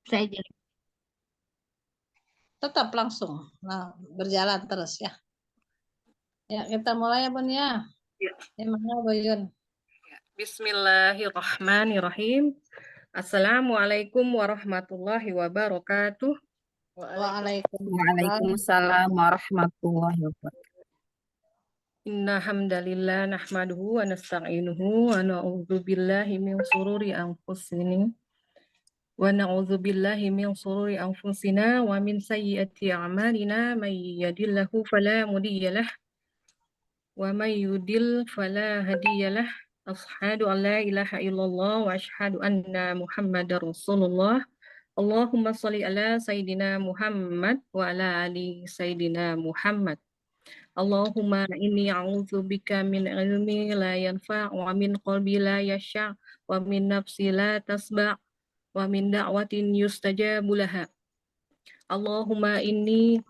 Saya jadi Tetap langsung. Nah, berjalan terus ya. Ya, kita mulai ya Bun ya. Ya. Gimana Bu Yun? Bismillahirrahmanirrahim. Assalamualaikum warahmatullahi wabarakatuh. Waalaikumsalam. Waalaikumsalam warahmatullahi wabarakatuh. Inna hamdalillah nahmaduhu wa nasta'inuhu wa na'udzu billahi min sururi anfusina wa min sayyiati a'malina may yahdihillahu fala mudhiya lahu wa may yudlil fala hadiya lahu. Asyhadu an la ilaha illallah wa asyhadu anna Muhammadar Rasulullah. Allahumma sholli ala Sayyidina Muhammad wa ala ali Sayyidina Muhammad. Allahumma inni a'udzubika min ilmi la yanfa' wa min qalbi la yasha' wa min nafsi la tasba' wa min da'watin yustajabu laha. Allahumma inni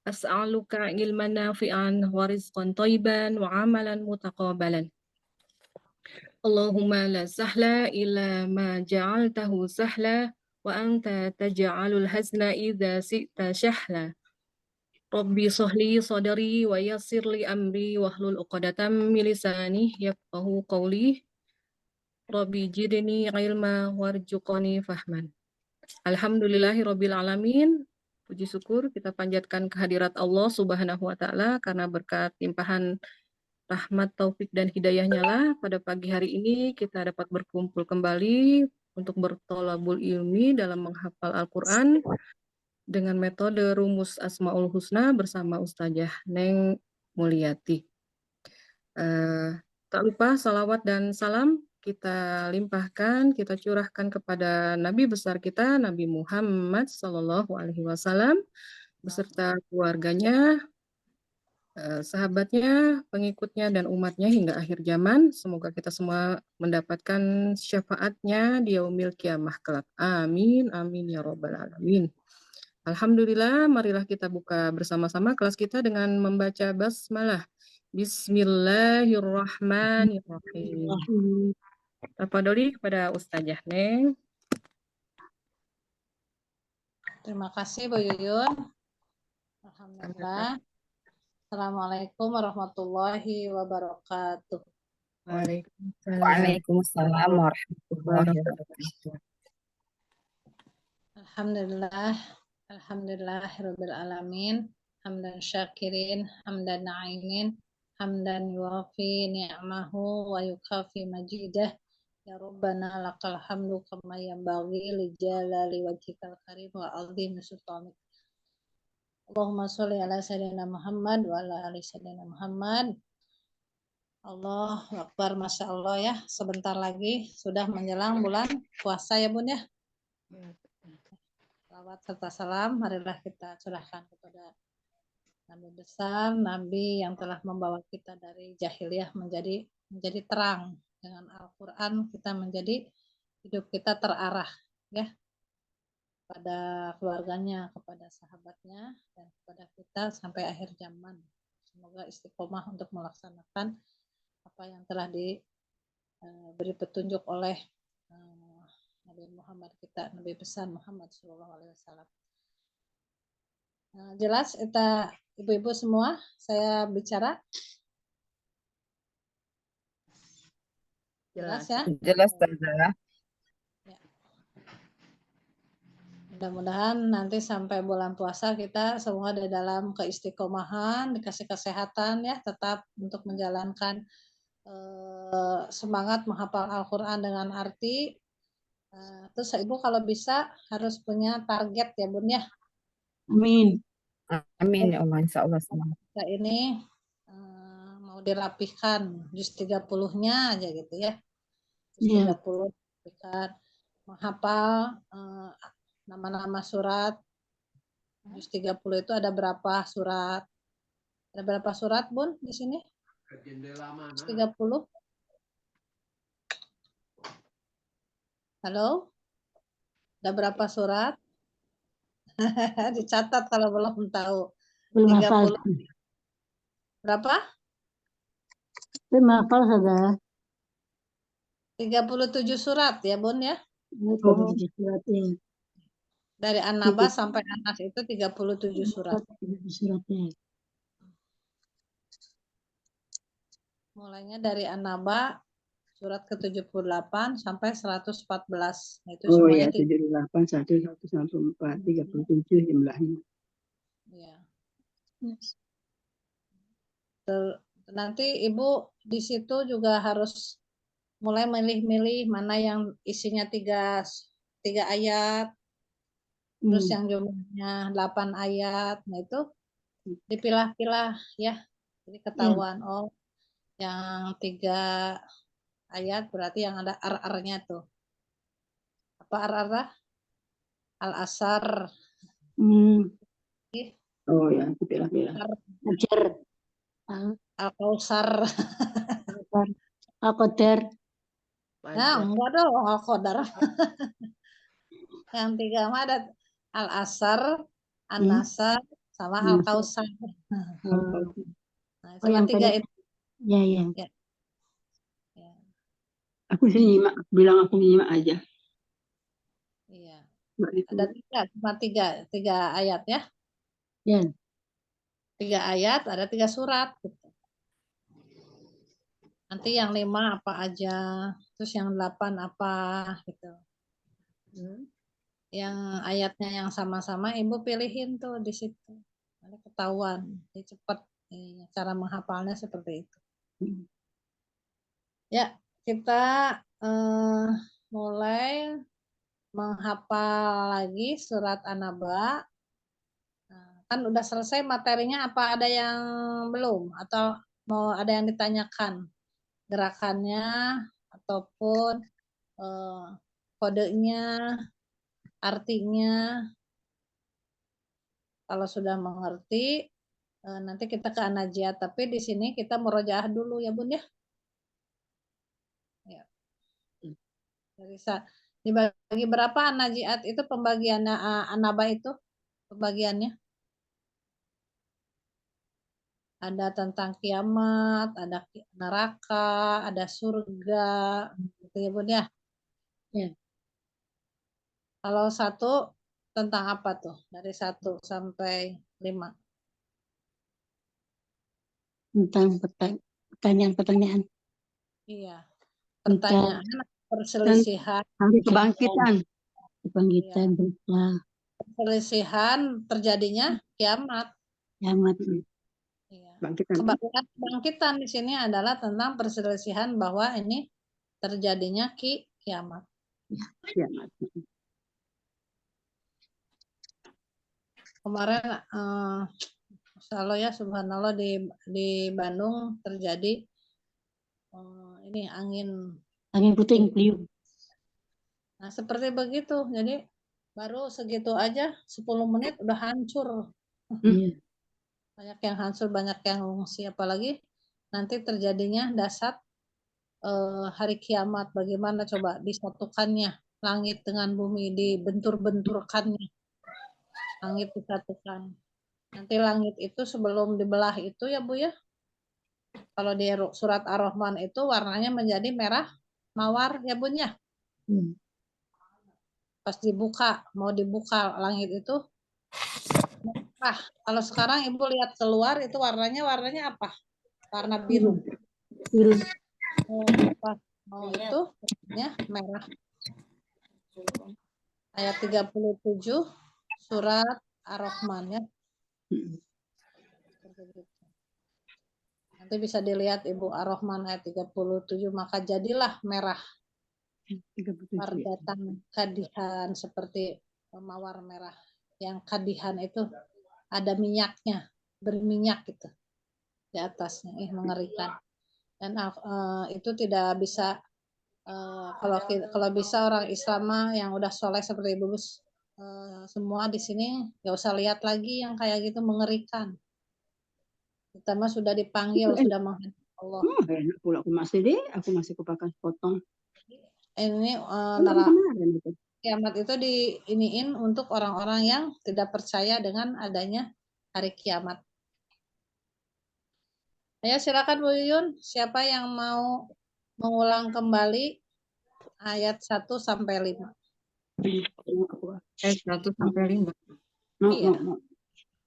as'aluka ilman nafi'an wa rizqan thayyiban wa amalan mutaqabbalan. Allahumma la sahla illa ma ja'altahu sahla wa anta taj'alul hazna idza syi'ta sahla. Rabbi sahli sadri wa yassir li amri wahlul 'uqdatam min lisani yafqahu qawli. Rabbi jidni ilma warzuqni fahman. Alhamdulillahirabbil alamin. Puji syukur kita panjatkan kehadirat Allah Subhanahu wa taala karena berkat limpahan rahmat, taufik dan hidayahnya lah pada pagi hari ini kita dapat berkumpul kembali untuk bertolabul ilmi dalam menghafal Al-Qur'an dengan metode rumus Asmaul Husna bersama Ustazah Neng Mulyati. Tak lupa salawat dan salam kita limpahkan, kita curahkan kepada Nabi besar kita, Nabi Muhammad SAW, beserta keluarganya, sahabatnya, pengikutnya, dan umatnya hingga akhir zaman. Semoga kita semua mendapatkan syafaatnya di yaumil kiamah kelak. Amin, amin ya robbal alamin. Alhamdulillah, marilah kita buka bersama-sama kelas kita dengan membaca basmalah. Bismillahirrahmanirrahim. Tafadholi kepada Ustazah Neng. Terima kasih Bu Yuyun. Alhamdulillah. Assalamualaikum warahmatullahi wabarakatuh. Waalaikumsalam warahmatullahi wabarakatuh. Alhamdulillah. Alhamdulillahirabbil alamin. Hamdan syakirin, hamdan na'imin, hamdan yuwafi ni'amahu wa yukafi majidah. Ya Rabbana lakal hamdu kama yanbaghi li jalali wajhikal karim wa 'azimi sultanik. Allahumma sholli ala sayyidina Muhammad wa ala ali sayyidina Muhammad. Allahu Akbar, Masya Allah ya. Sebentar lagi sudah menjelang bulan puasa ya Bun ya. Salawat serta salam marilah kita curahkan kepada Nabi besar, Nabi yang telah membawa kita dari jahiliyah menjadi terang. Dengan Al-Quran kita menjadi hidup kita terarah ya, kepada keluarganya, kepada sahabatnya, dan kepada kita sampai akhir zaman. Semoga istiqomah untuk melaksanakan apa yang telah diberi petunjuk oleh Nabi Muhammad kita, Nabi besar Muhammad SAW. Jelas kita ibu-ibu semua saya bicara? Jelas ya? Jelas, Ustazah. Ya. Mudah-mudahan nanti sampai bulan puasa kita semua di dalam keistiqomahan, dikasih kesehatan ya, tetap untuk menjalankan semangat menghafal Al-Quran dengan arti. Terus Ibu kalau bisa harus punya target ya Bun ya. Amin. Amin ya Allah, insya Allah semua. Kita ini mau dirapihkan juz 30-nya aja gitu ya. Juz 30 dirapihkan, menghafal nama-nama surat. Juz 30 itu ada berapa surat? Ada berapa surat Bun di sini? Juz 30. Halo? Ada berapa surat? Dicatat kalau belum tahu. 30. Berapa? Belum hafal saja. 37 surat ya Bun ya? 37 surat ya. Dari An-Naba sampai An-Nas itu 37 surat. Suratnya. Mulainya dari An-Naba surat ke-78 sampai 114. Itu Oh semuanya ya, 78, 1, 164, 37 jumlahnya. ya. Nanti Ibu di situ juga harus mulai milih-milih mana yang isinya tiga ayat, terus yang jumlahnya 8 ayat. Nah itu dipilah-pilah ya. Jadi ketahuan, oh yang 3 ayat berarti yang ada ar-arnya tuh. Apa ar-ar? Al-Asar, Oh ya, pilah-pilah. Ajar. Al-Kausar. Al-Qadar. Nah, enggak dong Al-Qadar. Yang 3 mah ada Al-Asar, An-Nasr, sama Al-Kausar. Nah, yang 3 tadi. itu. Ya, ya. Ya. Aku sih nyimak, bilang aku nyimak aja. Iya. Mbak itu. Ada 3, cuma 3 ayat ya. Ya. 3 ayat, ada 3 surat. Gitu. Nanti yang 5 apa aja, terus yang 8 apa gitu. Yang ayatnya yang sama-sama Ibu pilihin tuh di situ. Ada ketahuan, jadi cepat. Cara menghafalnya seperti itu. Ya, kita mulai menghafal lagi surat An-Naba. Kan udah selesai materinya, apa ada yang belum? Atau mau ada yang ditanyakan? Gerakannya, ataupun kodenya, artinya. Kalau sudah mengerti, nanti kita ke An-Najiat. Tapi di sini kita murojaah dulu ya Bun ya. Dibagi berapa An-Najiat itu pembagiannya, An-Naba itu pembagiannya? Ada tentang kiamat, ada neraka, ada surga, gitu ya Bun ya. Ya. Kalau 1 tentang apa tuh? Dari 1 sampai 5. Tentang pertanyaan-pertanyaan. Iya. Pertanyaan, perselisihan. Hari kebangkitan. Kebangkitan berita Perselisihan terjadinya kiamat. kiamat. Iya. Bangkitan. Kebangkitan di sini adalah tentang perselisihan bahwa ini terjadinya kiamat. Kiamat. Kemarin Masya Allah ya, subhanallah di Bandung terjadi ini Angin puting beliung. Nah, seperti begitu. Jadi baru segitu aja 10 menit udah hancur. Iya. Banyak yang hancur, banyak yang ngungsi, apalagi nanti terjadinya dasar hari kiamat. Bagaimana coba disatukannya langit dengan bumi, dibentur-benturkannya. Langit disatukan. Nanti langit itu sebelum dibelah itu ya Bu ya. Kalau di surat Ar-Rahman itu warnanya menjadi merah mawar ya Bun ya. Pas mau dibuka langit itu merah. Kalau sekarang Ibu lihat keluar itu warnanya apa? Warna biru. Biru. Itu ya merah. Ayat 37 surat Ar-Rahman ya. Nanti bisa dilihat Ibu Ar-Rahman ayat 37, maka jadilah merah. Mardatan kadihan, seperti mawar merah. Yang kadihan itu ada minyaknya, berminyak gitu di atasnya, mengerikan. Dan itu tidak bisa, kalau bisa orang Islam yang udah soleh seperti Ibu semua di sini nggak usah lihat lagi yang kayak gitu, mengerikan. Kita mah sudah dipanggil, sudah menghadap Allah. Enak pula aku masih kupakan potong. Ini kiamat itu diiniin untuk orang-orang yang tidak percaya dengan adanya hari kiamat. Ayo silakan Bu Yuyun, siapa yang mau mengulang kembali ayat 1 sampai 5? 1 sampai 5. No, Iya. no, no.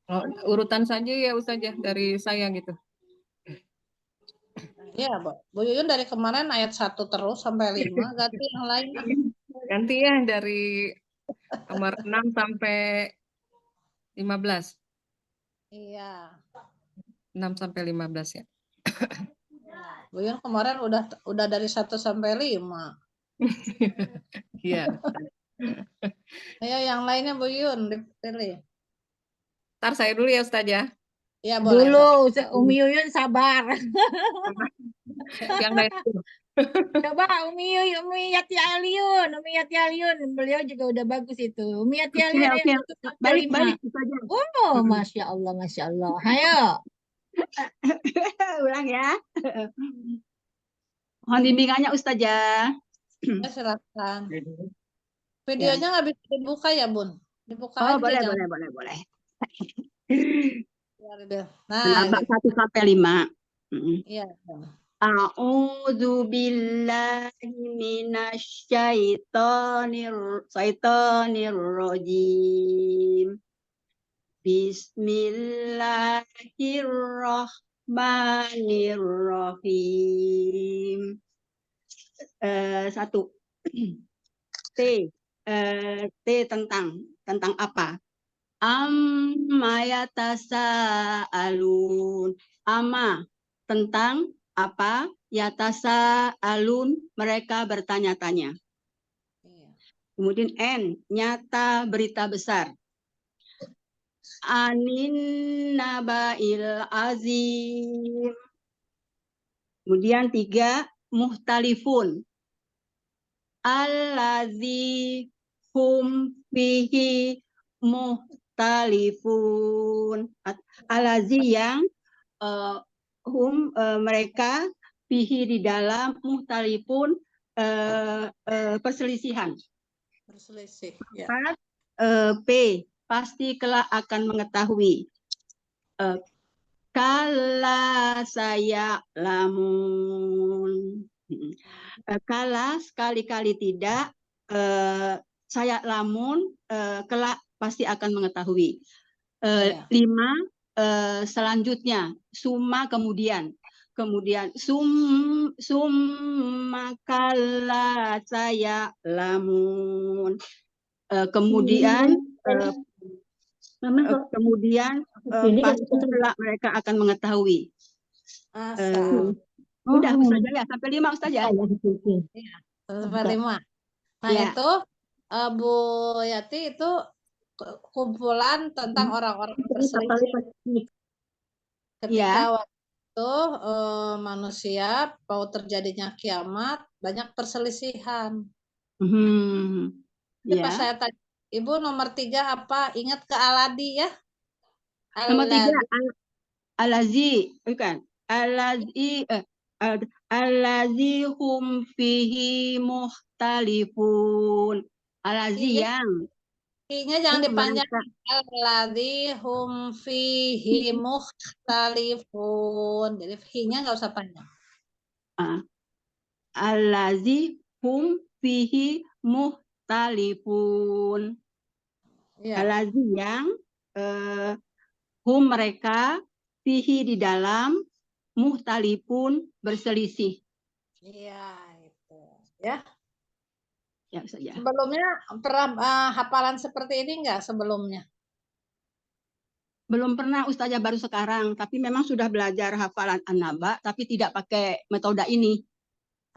Oh, urutan saja ya Ustazah dari saya gitu. Iya, Bu Yuyun dari kemarin ayat 1 terus sampai 5, ganti yang lain. Ganti ya dari nomor 6 sampai 15. Iya. 6 sampai 15 ya. Bu Yuyun kemarin udah dari 1 sampai 5. Iya. Ayo yang lainnya Bu Yuyun dipilih. Ntar saya dulu ya Ustazah. Iya boleh. Dulu, Umi Yuyun sabar. Yang lain dulu. Coba Umi Yati Aliun, beliau juga udah bagus itu. Umi Yati Aliun Oke, ayat oke. 1 sampai Balik, 5. balik Ustazah. Oh, Masya Allah, Masya Allah. Ayo. Ulang ya. Mohon bimbingannya Ustazah. Ya, silakan. Ya. Videonya nggak bisa dibuka ya Bun? Dibuka Oh, aja boleh, jangan. boleh. Nah, Menambah gitu. 1 sampai 5. Iya. A'udzu billahi minasyaitonir rajim. Bismillahirrahmanirrahim. 1. T. T tentang apa? Amma yatasaalun. Amma tentang apa? Yatasaalun, mereka bertanya-tanya. Iya. Kemudian N, nyata berita besar. Anin nabail azim. Kemudian 3, muhtalifun. Allazi hum fihi muhtalifun. Allazi yang mereka fihi di dalam, muhtalifun perselisihan. Berselisih. Ya. 4, P, pasti kelak akan mengetahui. Kala saya lamun. Kala sekali-kali tidak, saya lamun, kelak pasti akan mengetahui. 5, selanjutnya summa kemudian summa kala saya lamun. Kemudian pasti kelak mereka akan mengetahui. Udah Ustazah ya, sampai 5 Ustazah. Iya, sampai 5. Nah, Ya. itu Bu Yati itu kumpulan tentang orang-orang berselisih. Ketika waktu itu manusia mau terjadinya kiamat, banyak perselisihan. Jadi pas saya tanya, Ibu nomor 3 apa? Ingat ke Aladi ya? Nomor 3, Alazi, bukan. Alazi hum fihi muhtalifun. Alazi yang I-nya jangan dipanjangin. Alladzi hum fihi mukhtalifun. Jadi hi-nya nggak usah panjang. Allazi hum fihi muhtalifun. Iya. Allazi yang hum mereka fihi di dalam, muhtalifun berselisih. Iya, itu. Ya. Ya, saja. Sebelumnya pernah hafalan seperti ini enggak sebelumnya? Belum pernah Ustazah, baru sekarang, tapi memang sudah belajar hafalan An-Naba, tapi tidak pakai metode ini.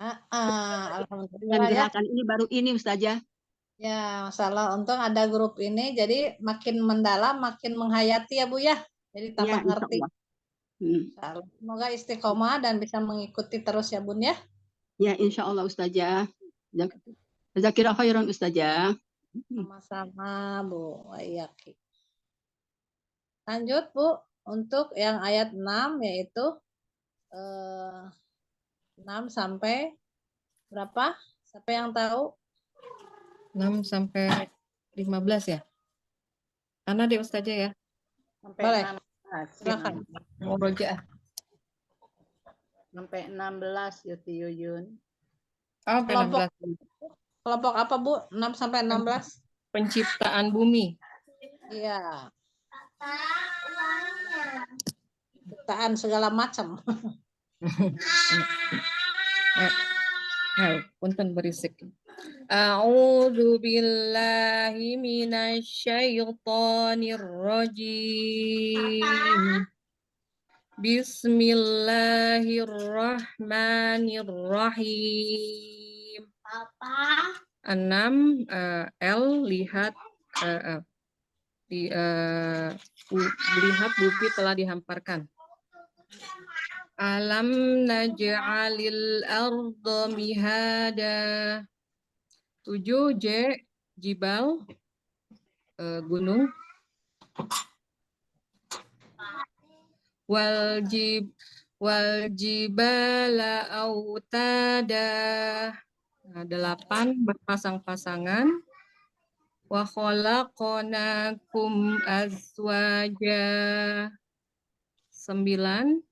Alhamdulillah Dan ya. gerakan ini baru ini Ustazah. Ya, masalah untung ada grup ini, jadi makin mendalam, makin menghayati ya Bu ya. Jadi tambah Ya, ngerti. Semoga istiqomah dan bisa mengikuti terus ya Bun ya. Ya, insya Allah Ustazah. Jazakillah khairan Ustazah. Sama-sama Bu Wayaki. Lanjut Bu, untuk yang ayat 6 yaitu 6 sampai berapa? Siapa yang tahu? 6 sampai 15 ya? Karena deh Ustazah ya. Boleh. Silakan. Mau rojaah. Sampai 16 Yuti Yuyun. Oh, sampai 16. kelompok apa Bu? 6 sampai 16? Penciptaan bumi. Iya. Ciptaan segala macam. Punten berisik. A'udzu billahi minasyaitonir rajim. Bismillahirrahmanirrahim. 6 L lihat lihat bukti telah dihamparkan. Alam naj'alil arda mihada. 7 J jibal gunung. Wal jibala autada. 8 berpasang-pasangan. Wa khalaqnakum azwaja. 9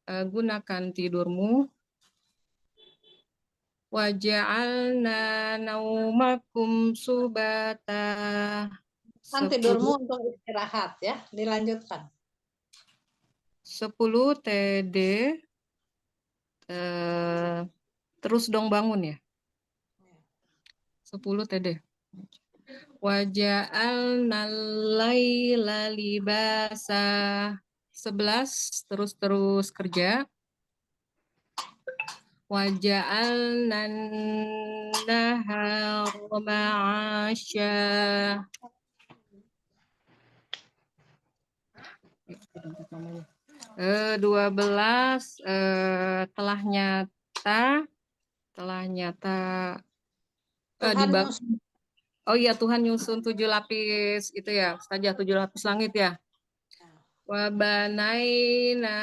gunakan tidurmu. Wa ja'alna naumakum subata. Kan tidurmu untuk istirahat ya. Dilanjutkan. 10 TD terus dong bangun ya. 10 TD. Wa ja'alnal laila libasa. 11 terus kerja. Wa ja'alnan nahara ma'asya. 12 telah nyata Tuhan oh iya, Tuhan nyusun 7 lapis itu ya, Ustazah, 7 lapis langit ya. Wa banaina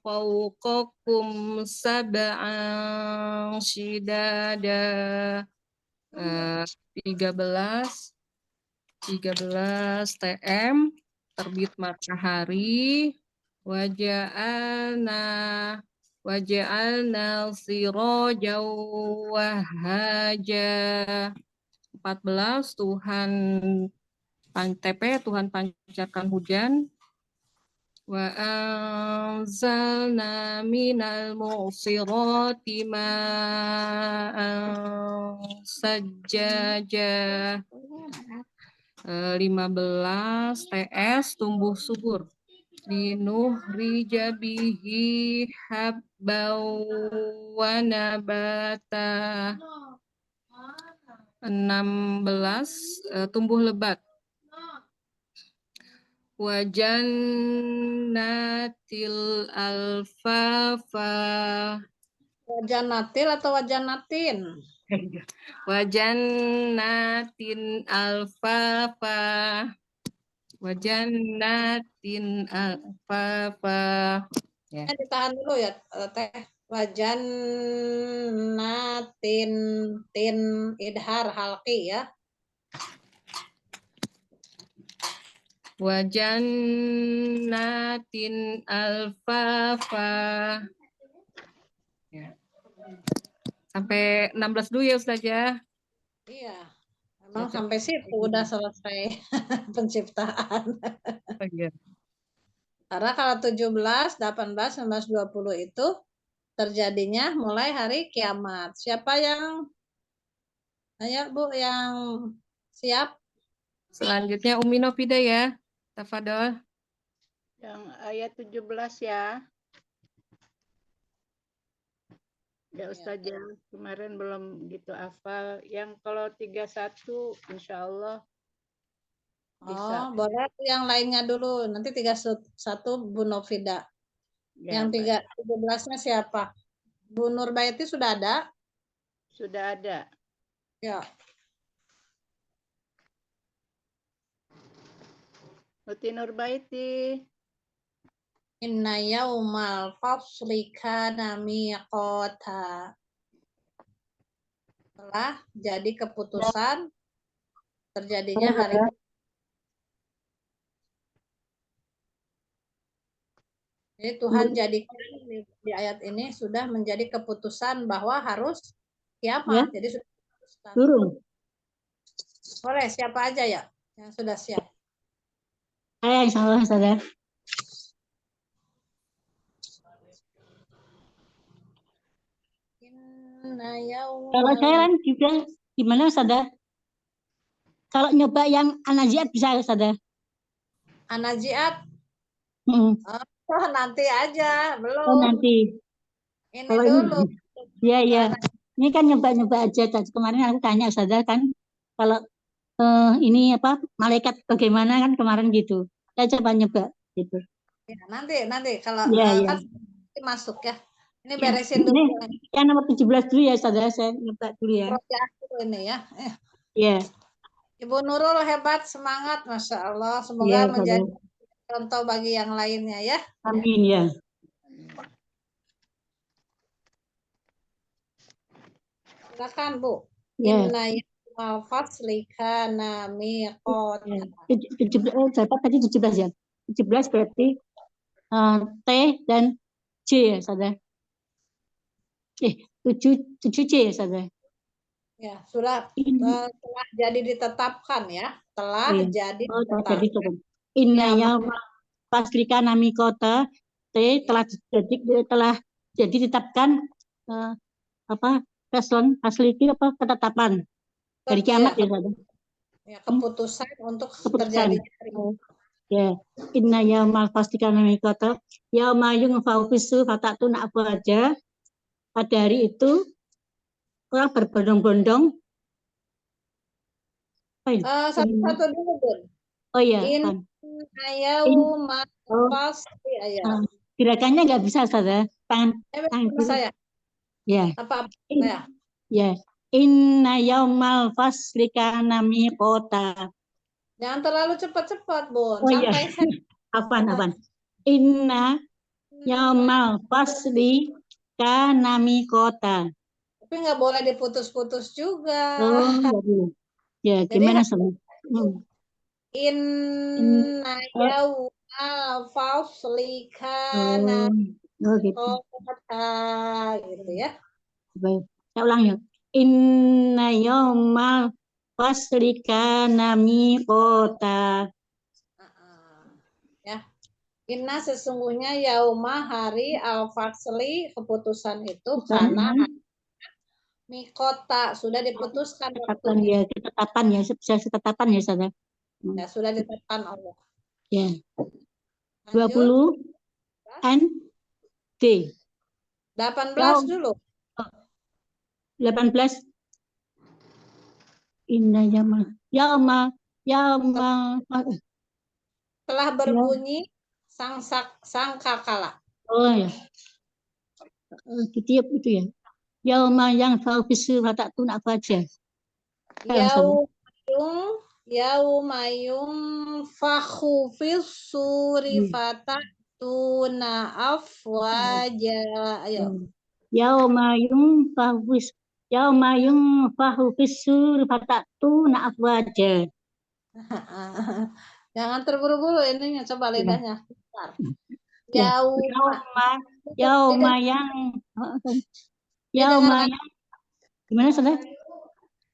fawqakum sab'an shidada. 13 TM terbit matahari. Waja'alna sirajan wahaja. 14 Tuhan pancarkan hujan. Wa anzalna minal mu'sirati ma'an sajjaja. 15 TS tumbuh subur. Linukhrija bihi habbaw wa nabata. 16 tumbuh lebat. Wa jannatil alfafa. Wajanatil atau wajanatin? Wa jannatin alfafa. Wa jannatin alfafa. Ya. Ditahan dulu ya, Teh. Wajannatin tin idhar halqi ya. Wa jannatin alfafa. Ya. Sampai 16 dulu ya Ustazah. Iya. Memang sampai situ udah selesai penciptaan. Oh, iya. Karena kalau 17, 18, 19, 20 itu terjadinya mulai hari kiamat. Siapa yang ayo Bu yang siap? Selanjutnya Umi Novida ya. Tafadol. Yang ayat 17 ya. Ya Ustazah, kemarin belum gitu hafal. Yang kalau 31 insya Allah bisa. Oh, boleh yang lainnya dulu. Nanti 31 Bu Novida. Ya, Yang 17-nya siapa? Bu Nurbaiti sudah ada? sudah ada. Ya. Uti Nurbaiti. Inna yaumal fasli kana miqata. Telah jadi keputusan terjadinya hari Jadi Tuhan jadikan di ayat ini sudah menjadi keputusan bahwa harus Ya, kiamat. Jadi sudah diputuskan. turun. Boleh siapa aja ya yang sudah siap? Saya insya Allah, Ustazah. Inna Kalau saya yaumal kan juga gimana, Ustazah? Kalau nyoba yang An-Nazi'at bisa, Ustazah. An-Nazi'at. Hmm. Oh, nanti aja, Oh, belum. nanti. Ini Kalau dulu. Iya, iya. Karena Ini kan nyoba-nyoba aja. Kemarin aku tanya, Ustazah, kan kalau ini apa malaikat bagaimana kan kemarin gitu. Saya coba nyoba gitu. ya, nanti kalau Iya, iya. kan masuk ya. Ini Ya, beresin dulu ini yang nomor 17 dulu ya, Ustazah. Saya nyoba dulu ya. proyek ini ya. Iya, Ibu Nurul hebat, semangat, Masya Allah. iya, Semoga menjadi Ustazah. contoh bagi yang lainnya ya. Amin ya. Silakan Bu. Ya. Inna yaumal fasli kana miqata. Ya. 17, dapat tadi 17 ya. 17 berarti T dan J ya, Ustazah. 7 C ya, Ustazah. Ya, sudah Ini. telah jadi ditetapkan ya. Telah Iya. jadi Oh, telah ditetapkan. jadi Ustazah. Inna Ya, yauma faslika nami kota T telah jadi ditetapkan apa fasliki apa ketetapan dari kiamat ya, Ustazah. ya, keputusan untuk Keputusan. terjadinya Ya, inna yaumal faslika nami kota yauma yunfa'u fisu fatatuna afwaja. Pada hari itu orang berbondong-bondong. satu-satu dulu Bun. Oh iya, Inna yaumal fasli ayat. gerakannya nggak bisa, Ustazah. Tangan kiri. Saya. Ya. Apa ya. Ya. Inna yaumal fasli kana miqata. Jangan terlalu cepat-cepat, Bun. Oh iya. Sampai saya. Apaan. Inna yaumal fasli kana miqata. Tapi nggak boleh diputus-putus juga. Oh, nggak boleh. Ya, Jadi gimana sama? Inna yaumal fasli kana Oh, gitu. gitu ya. Baik. Saya ulang ya. Inna yaumal fasli kana miqata. Ya. Inna sesungguhnya yauma hari al-fasli keputusan itu karena mikota sudah diputuskan waktunya. Ketetapan ya, ketetapan ya, Ustazah. Ya, sudah ditetapkan Allah. Ya. Lanjut. 20 N D. 18 dulu. 18 Inna yauma telah berbunyi sangkakala. Oh ya. Ketiap itu ya. Yauma yang faufisu fatatun afaja. Yaumayum fakhu fis suri fatatuna afwaja. Ayo. Yaumayum fahufis sur fatatuna afwaja. Jangan terburu-buru ininya, coba lidahnya. Yauma yang gimana, Saudara?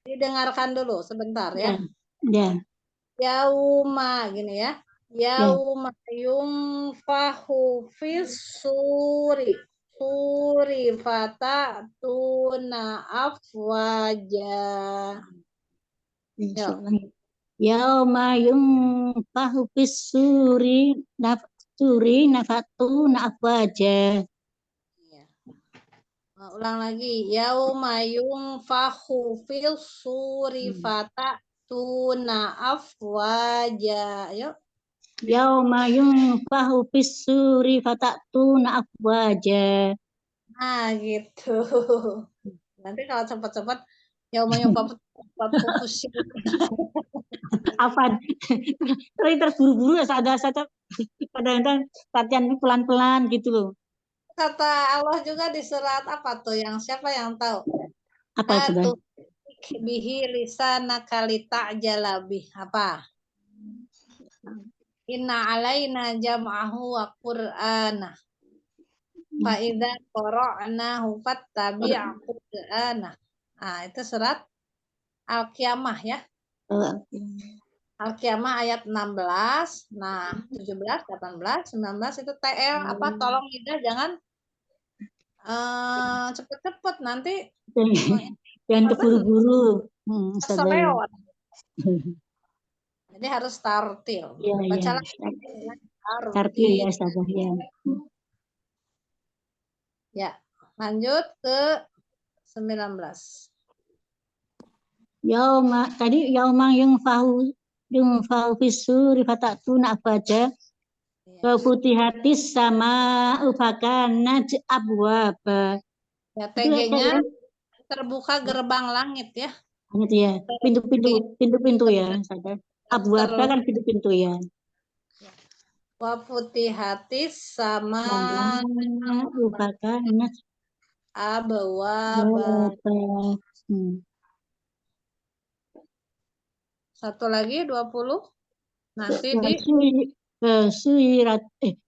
Didengarkan dulu sebentar ya. Ya. Yauma gini ya. Yauma yunfahu fis suri fatatuna afwaja. Yauma yunfahu fis suri nafatuna afwaja. Ulang lagi. Yauma yunfahu fis suri fatatuna afwaja. Ayo. Yauma yunfahu fis suri fatatuna afwaja. Nah, gitu. Nanti kalau cepat-cepat yauma yunfahu Apa? Terburu-buru ada kadang-kadang latihan pelan-pelan gitu loh. Kata Allah juga di surat apa tuh yang siapa yang tahu? Apa sudah? Bihi lisanaka lita'jalabih. Apa? Inna alaina jam'ahu wa qur'ana. Faida qara'nahu fattabi' Qur'ana. Nah, itu surat Al-Qiyamah ya. Al-Qiyamah ayat 16. Nah, 17, 18, 19 itu TL apa tolong Ida jangan cepet-cepet nanti Jangan keburu-buru. Ustazah ya. selewat. Jadi harus tartil. Iya, iya. Baca lagi dengan Tartil ya, Ustazah ya. Ya, lanjut ke 19. Tadi yauma yung fahu fisuri fatatuna afaja Ya. Putihatis sama ufakanat abwaba. Ya, Itu TG-nya terbuka gerbang langit ya. gitu ya. Pintu-pintu ya, Ustazah. Abwaba kan pintu-pintu ya. Wa putihatis sama Ufakanat abwaba. Satu lagi 20. Nanti di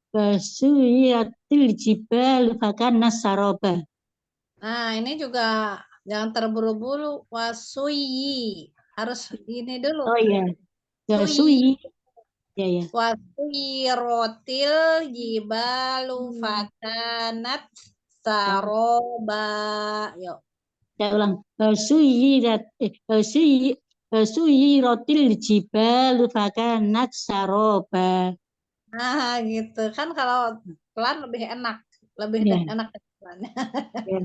Kasuyiratil jibal fakanat saroba. Nah, ini juga jangan terburu-buru. Wasuyi. Harus ini dulu. Oh iya. Suyi. Ya ya. Wasuyirotil jibalu fakanat saroba. Yuk. Saya ulang. Suyiratil jibalu fakanat saroba. Nah, gitu. Kan kalau pelan lebih enak. Lebih Ya. enak pelannya. Ya.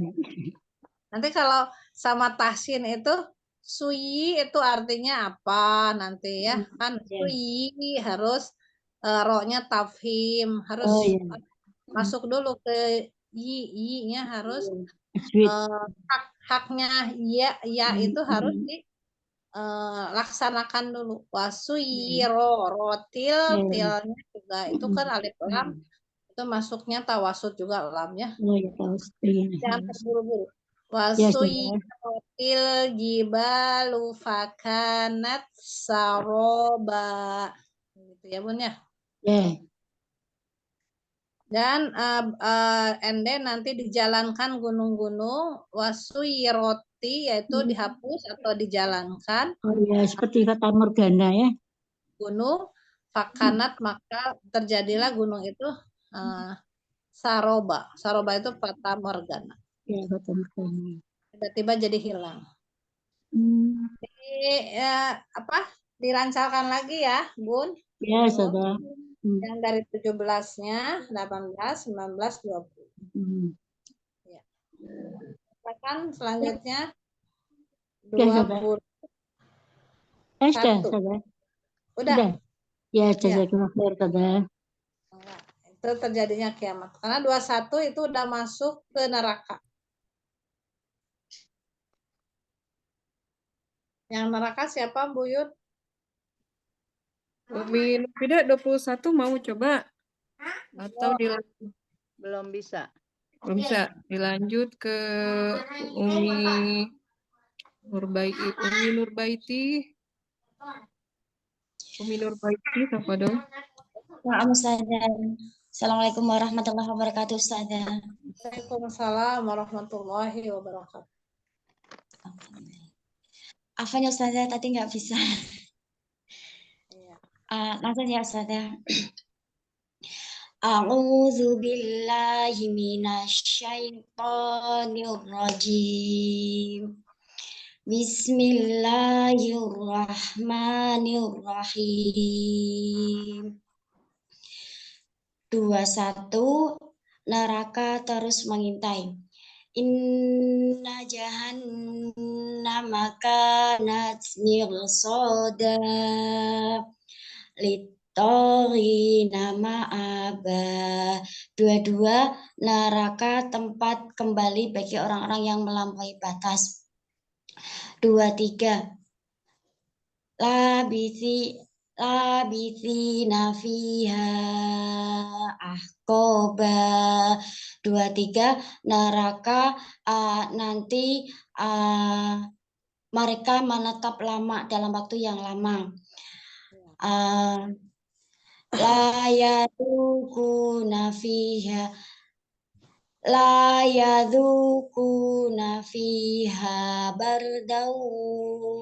Nanti kalau sama tahsin itu suyi itu artinya apa nanti ya kan suyi harus ro-nya tafhim harus masuk dulu ke yi-nya harus haknya ya itu harus dilaksanakan dulu wasuyi rotil tilnya juga itu kan alif lam itu masuknya tawasud juga lamnya jangan terburu-buru wasuyirotil jibalu fakanat saroba gitu ya Bun ya. Dan ende nanti dijalankan gunung-gunung wasuyiroti yaitu dihapus atau dijalankan. Oh ya, seperti kata Morgana ya. Gunung fakanat maka terjadilah gunung itu saroba. Saroba itu fata morgana. Ya, kata Morgana. Tiba-tiba jadi hilang. Jadi dirancangkan lagi ya, Bun. Ya, Saudara. Yang dari 17-nya, 18, 19, 20. Ya. Silakan selanjutnya 20. Sudah, Saudara. Udah. Ya, jazakallah khair, Saudara. Itu terjadinya kiamat. Karena 21 itu udah masuk ke neraka. Yang neraka siapa, Bu Yud? Umi Nurfida 21 mau coba? Atau Belum bisa. belum bisa? Dilanjut ke Umi Nurbaiti. Umi Nurbaiti apa dong? Assalamualaikum warahmatullahi wabarakatuh, Ustazah. Waalaikumsalam warahmatullahi wabarakatuh. Afwan ya Ustazah, tadi nggak bisa. Langsung ya Ustazah. A'udzu billahi minasyaitonir rajim. Bismillahirrahmanirrahim. 21 neraka terus mengintai. Inna jahannama kanat mirsada littagina ma'aba. 22 neraka tempat kembali bagi orang-orang yang melampaui batas. 23 labithina fiha ahqaba. 23 neraka nanti mereka menetap lama dalam waktu yang lama. La yadukuna fiha la yadhukuna fiha bardaw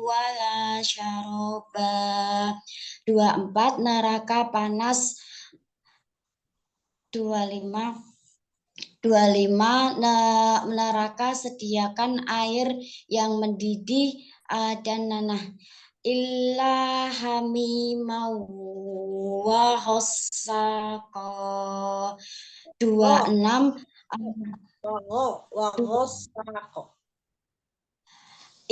wala syaraba. 24 neraka panas. 25 neraka sediakan air yang mendidih dan nanah. Illa hamimau wa ghassaqa. 26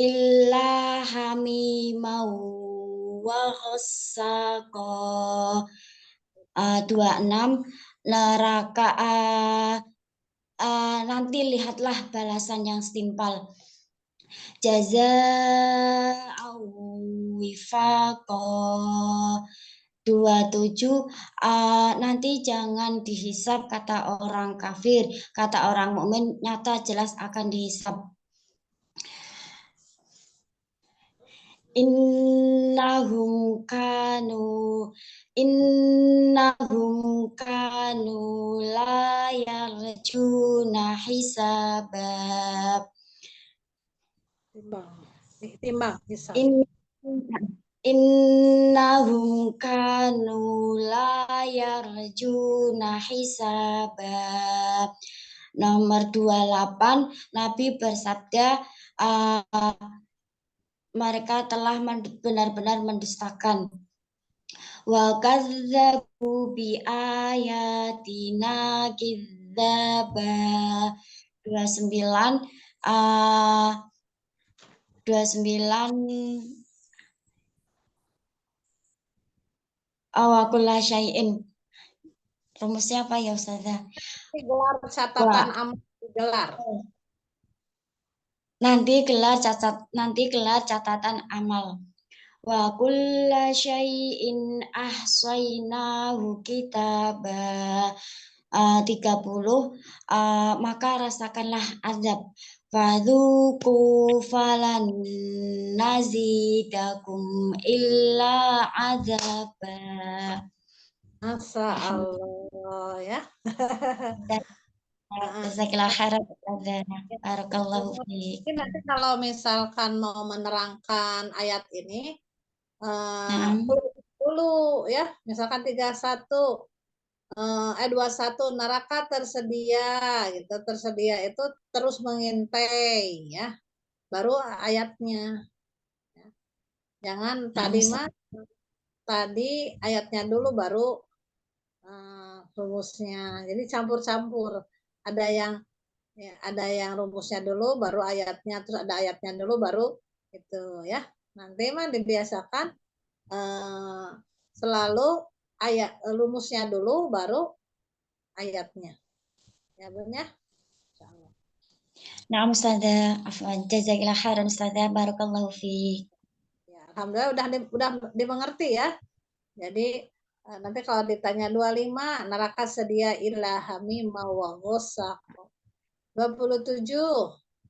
illa hamimau wa ghassaqa. 26 neraka nanti lihatlah balasan yang setimpal. Jazaa'u wifaqa. 27 nanti jangan dihisab kata orang kafir, kata orang mukmin nyata jelas akan dihisab. Innahum kanu la yarjuna hisabab. Timbang hisab. Innahum kanu la yarjuna hisabab. Nomor 28 Nabi bersabda mereka telah benar-benar mendustakan. Wa kadzdzabu bi ayatina kidzaba. 29 awakulla syai'in. Rumusnya apa ya Ustazah? Gelar catatan amal digelar. Nanti gelar catatan amal. Wa kulla syai'in ahsainahu kitaba. 30 maka rasakanlah azab. Fadzuku falan nazidakum illa azaba. Masya Allah ya. Jazakallahu khairan. Barakallahu fiik. Mungkin nanti kalau misalkan mau menerangkan ayat ini dulu ya, misalkan 31 21 neraka tersedia gitu, tersedia itu terus mengintai ya, baru ayatnya ya. Jangan tadi ayatnya dulu baru rumusnya, jadi campur-campur, ada yang rumusnya dulu baru ayatnya, terus ada ayatnya dulu baru itu ya. Nanti mah dibiasakan selalu rumusnya dulu baru ayatnya. Ya benar? Nah, Ustazah, afwan, jazakallahu khairan Ustazah, barakallahu fiik. Ya, alhamdulillah udah dimengerti ya. Jadi nanti kalau ditanya 25 neraka sedia illa hamima wa ghasaq. 27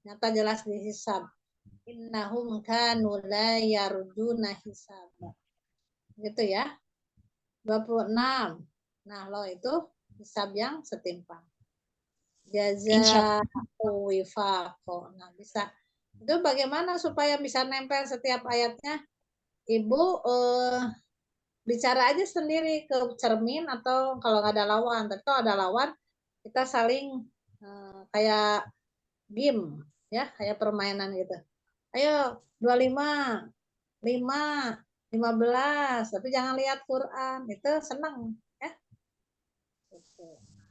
nyata jelas dihisab. Innahum kanu la yarjuna hisab. Gitu ya. 26. Nah, lo itu hisab yang setimpal. Jazaa'u wifaqo. Nah, bisa. Itu bagaimana supaya bisa nempel setiap ayatnya? Ibu bicara aja sendiri ke cermin atau kalau nggak ada lawan. Tapi kalau ada lawan, kita saling kayak game ya, kayak permainan gitu. Ayo 25, 5, 15, tapi jangan lihat Quran, itu senang ya.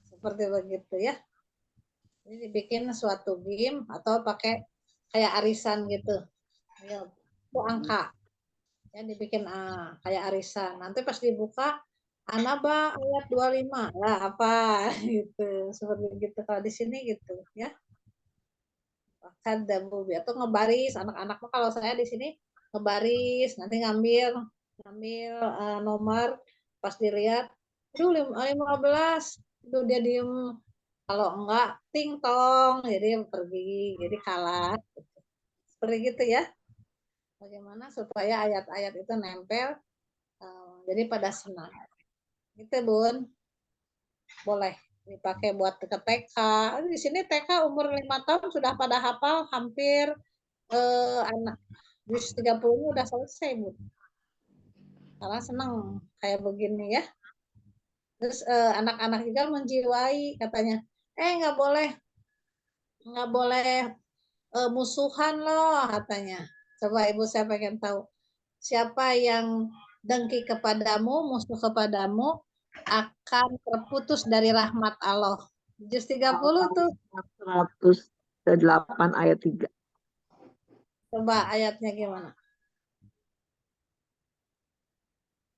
Seperti begitu ya. Jadi dibikin suatu game atau pakai kayak arisan gitu. Ayo, itu angka. Ya dibikin kayak arisan. Nanti pas dibuka Anaba ayat 25. Lah apa gitu. Seperti gitu kalau di sini gitu ya. Bahkan dabubi atau ngebaris anak-anak mah kalau saya di sini ngebaris nanti ngambil nomor pas dilihat aduh 15 itu dia diem, kalau enggak ting tong jadi pergi, jadi kalah seperti gitu ya. Bagaimana supaya ayat-ayat itu nempel jadi pada senang gitu Bun, boleh dipakai buat ke TK. Di sini TK umur 5 tahun sudah pada hafal hampir anak juz 30 udah selesai, Bu. Karena senang kayak begini ya. Terus anak-anak juga menjiwai katanya, nggak boleh musuhan loh katanya. Coba Ibu saya pengen tahu, siapa yang dengki kepadamu, musuh kepadamu, akan terputus dari rahmat Allah. Juz 30 tuh. 108 ayat 3. Coba ayatnya gimana?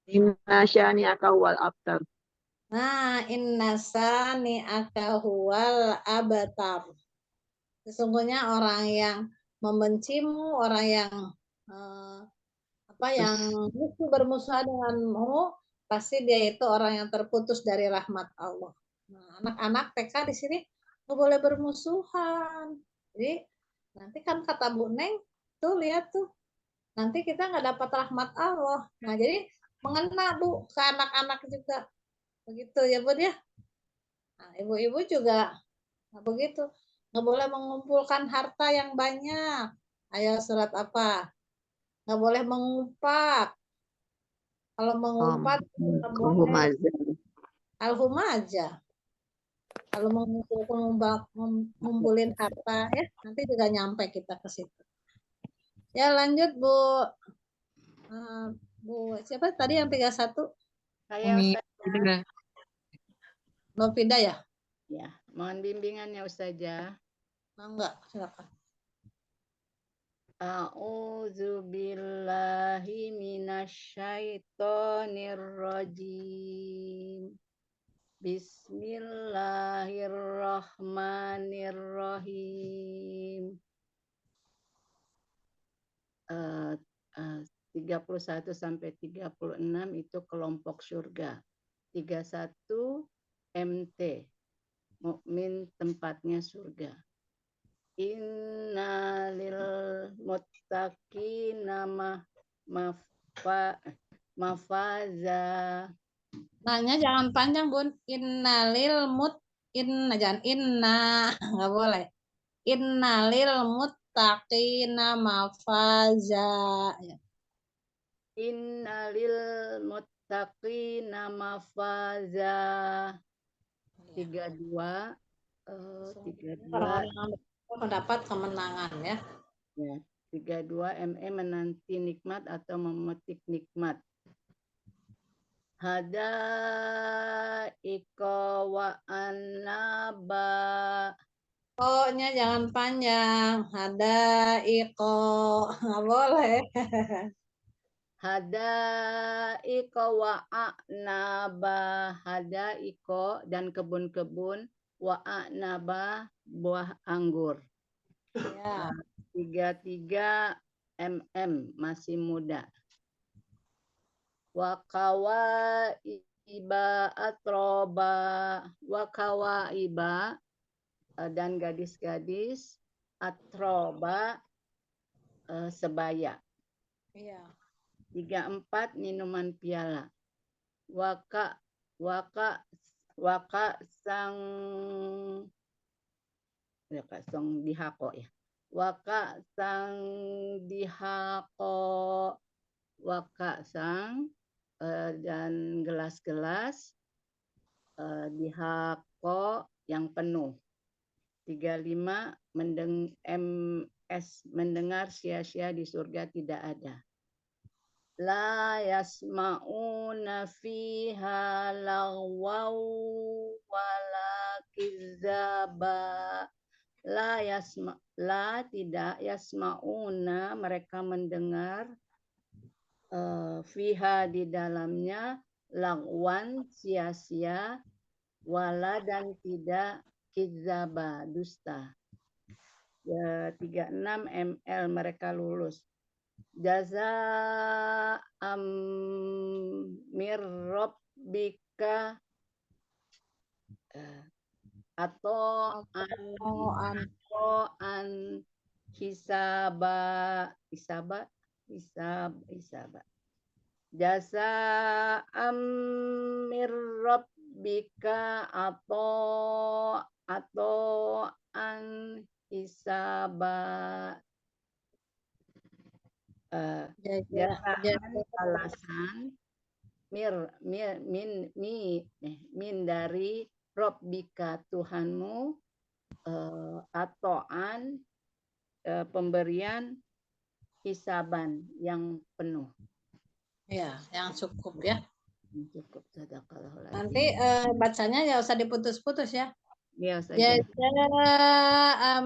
Inna syani'aka huwal abtar. Nah, inna sani'aka huwal abtar. Sesungguhnya orang yang membencimu, orang yang yang bermusuhan denganmu, pasti dia itu orang yang terputus dari rahmat Allah. Nah, anak-anak TK di sini nggak boleh bermusuhan. Jadi nanti kan kata Bu Neng, tuh lihat tuh, nanti kita nggak dapat rahmat Allah. Nah, jadi mengena Bu ke anak-anak juga. Begitu ya Bun ya. Nah, ibu-ibu juga begitu. Nggak boleh mengumpulkan harta yang banyak. Ayo surat apa? Nggak boleh mengumpat. Kalau mengumpat al-humazah. Kalau ngumpulin harta ya, nanti juga nyampe kita ke situ. Ya lanjut Bu. Bu siapa tadi yang 31? Saya Umi Ustazah. Ida. Novidah ya? Ya, mohon bimbingannya Ustazah. Enggak, silakan. A'udzu billahi minasyaitonir rajim. Bismillahirrahmanirrahim. 31 sampai 36 itu kelompok surga. 31 MT, mukmin tempatnya surga. Innalil muttaqina mafaza. Nanya jangan panjang Bun. Jangan inna, nggak boleh. Innalil muttaqina mafaza. Innalil muttaqina mafaza. 32 mendapat kemenangan ya. 32 ME menanti nikmat atau memetik nikmat. Hadaika wa annaba. Nya jangan panjang. Hadaika, nggak boleh. Hadaika wa a'naba. Hadaika dan kebun-kebun, wa a'naba buah anggur. Ya. 33 MM masih muda. Wa kawaiba atroba. Wa kawaiba dan gadis-gadis atroba sebaya. Iya. 34 minuman piala. Waka sang dihako ya. Waka sang dihako. Waka sang dan gelas-gelas dihako yang penuh. 35 mendengar sia-sia di surga tidak ada. La yasma'una fiha lagwaw wala kizzaba. Tidak yasma'una mereka mendengar fiha di dalamnya lagwan sia-sia wala dan tidak kizzaba dusta. 36 ML mereka lulus. Jazaa'am mir rabbika atau an hisaba. Jazaa'am mir rabbika atau an hisaba jazaan balasan min dari Rabbika Tuhanmu atoan pemberian hisaban yang penuh. Ya, yang cukup ya. Cukup, sadaqallahul Nanti azim. bacanya ya usah diputus-putus ya. Ya saja. Jazaa'an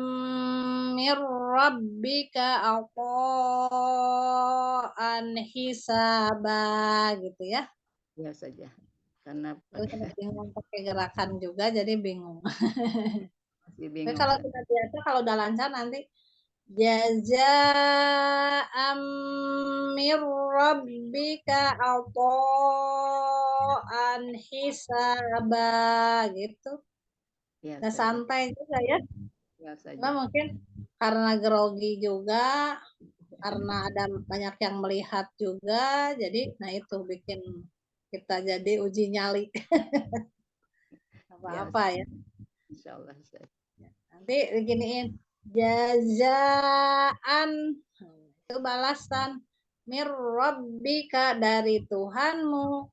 mir rabbika ata'an hisaba gitu ya. Ya saja. Karena Terus bingung pakai gerakan juga jadi bingung. masih Tapi bingung. kalau kita biasa kalau udah lancar nanti jazaa'an mir rabbika ata'an hisaba gitu. Ya Nah, saja. santai juga ya. Ya saja. Cuma mungkin karena grogi juga, karena ada banyak yang melihat juga, jadi nah itu bikin kita jadi uji nyali. Apa-apa ya. Insyaallah. Nanti beginiin jazaan itu balasan mir rabbika dari Tuhanmu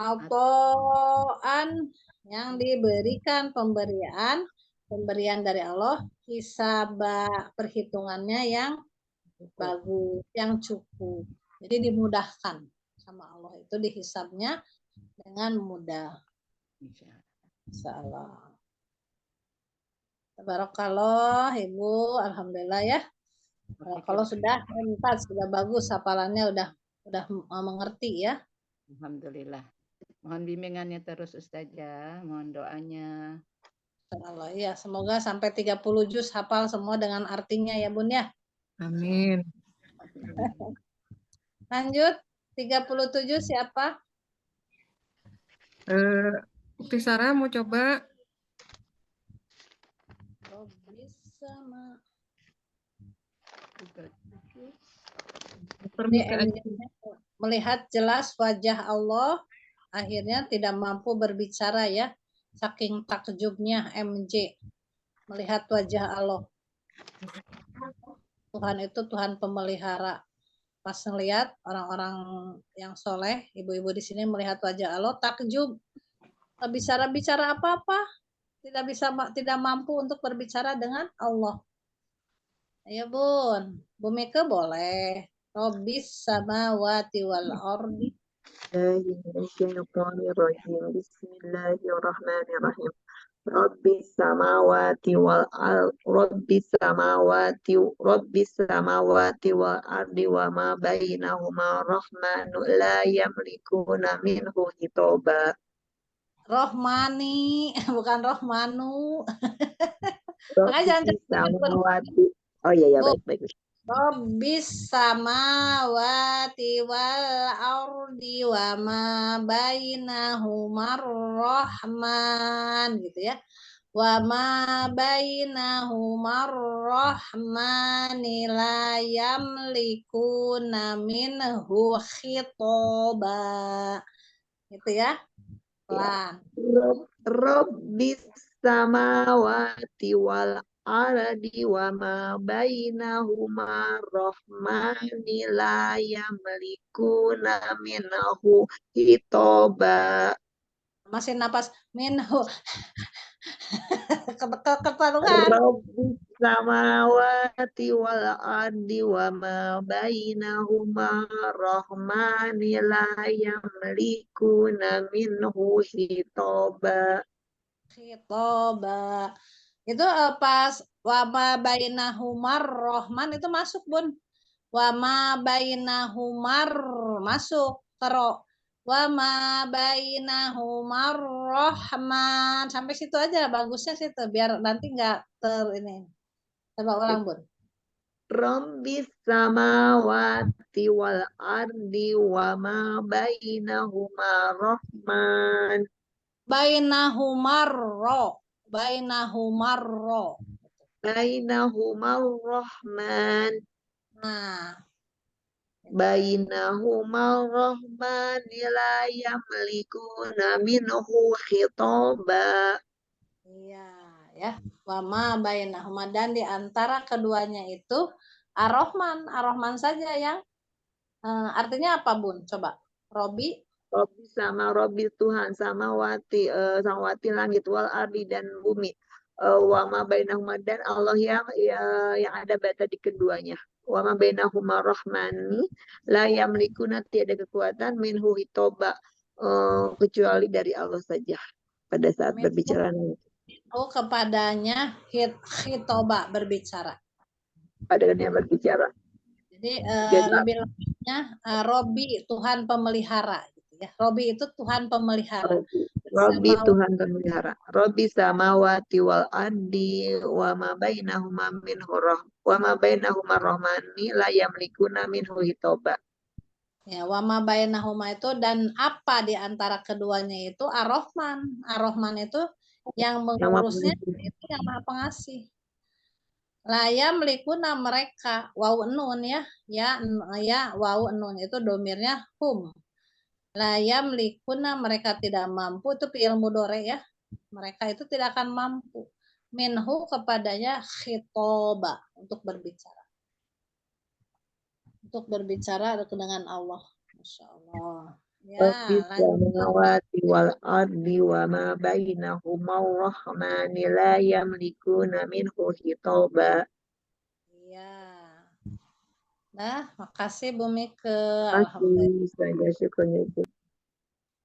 atoan yang diberikan pemberian dari Allah hisaba perhitungannya yang bagus yang cukup jadi dimudahkan sama Allah itu dihisabnya dengan mudah insyaallah. Tabarakallah Ibu, alhamdulillah ya. Kalau sudah mentas, sudah bagus hafalannya udah mengerti ya. Alhamdulillah. Mohon bimbingannya terus Ustazah, mohon doanya. Insyaallah ya, semoga sampai 30 juz hafal semua dengan artinya ya Bun ya. Amin. Lanjut 37 siapa? Ukti Sarah mau coba? Sama. Melihat jelas wajah Allah, akhirnya tidak mampu berbicara ya, saking takjubnya MJ melihat wajah Allah. Tuhan itu Tuhan pemelihara. Pas ngelihat orang-orang yang soleh, ibu-ibu di sini melihat wajah Allah, takjub, tak bicara apa-apa, tidak mampu untuk berbicara dengan Allah. Ayo Bun, Bu Mika boleh. Robbis samawati wal ardi. Bismillahirrahmanirrahim. Rabbis samawati wal ardi wa ma bainahuma rahmanu la yamlikuna minhu hitoba. Rohmani, bukan Rohmanu. Rabbis samawati. Oh iya baik. Rabbis samawati wal ardi wa ma bainahumar rahman gitu ya. Wa ma bainahumar rahmani la yamlikuna minhu khitoba. Gitu ya. Pelan. Rabbis samawati wal ardi wa ma bainahuma rahmani la yamlikuna minhu hitoba. Masih napas minhu. Ketarungan. Rabbis samawati wal ardi wa ma bainahuma rahmani la yamlikuna minhu hitoba. Khitoba. Itu pas wama bainahumar rohman itu masuk Bun. Wama bainahumar masuk kero. Wama bainahumar rohman sampai situ aja bagusnya situ biar nanti nggak ini. Coba ulang Bun. Rabbis samawati wal ardi wa ma bainahuma rahman. Bainahumarro. Bainahumar rahman. Nah, bainahumal rahmani la yamlikuna minhu khitaba. Iya, ya. Wama bainahuma, dan di antara keduanya itu Ar-Rahman, Ar-Rahman saja yang artinya apa, Bun? Coba. Robi. Robi sama Robi Tuhan samawati samawati langit wal ardi dan bumi. Wama bainahuma, dan Allah yang ada pada di keduanya. Wama bainahuma rahmani la yamlikuna, tiada kekuatan minhu hitoba, kecuali dari Allah saja pada saat berbicara nanti. Oh, kepadanya khitoba, berbicara. Pada yang berbicara. Jadi Jadi, lebih lengkapnya Robi, Tuhan pemelihara. Gitu ya. Robi itu Tuhan pemelihara. Robi Tuhan pemelihara. Robi samawati wal ardi wa ma bainahuma minhu wa ma bainahuma rahmani la yamlikuna minhu hitoba. Ya, wama bainahuma itu, dan apa di antara keduanya itu Ar-Rahman. Ar-Rahman itu yang mengurusnya, itu yang Maha Pengasih. La yamlikuna, mereka, waw nun ya. Ya waw nun itu domirnya hum. La yamlikuna, mereka tidak mampu, itu fi'il mudhari ya. Mereka itu tidak akan mampu. Minhu, kepadanya khitoba, untuk berbicara. Untuk berbicara dengan Allah. Masya Allah. Rabbi Ya, lanjut. samawati wal ardi wa ma bainahuma rahmani la yamlikuna minhu hitoba. Iya. Nah, makasih Bu Mike. Masih saja syukurnya itu.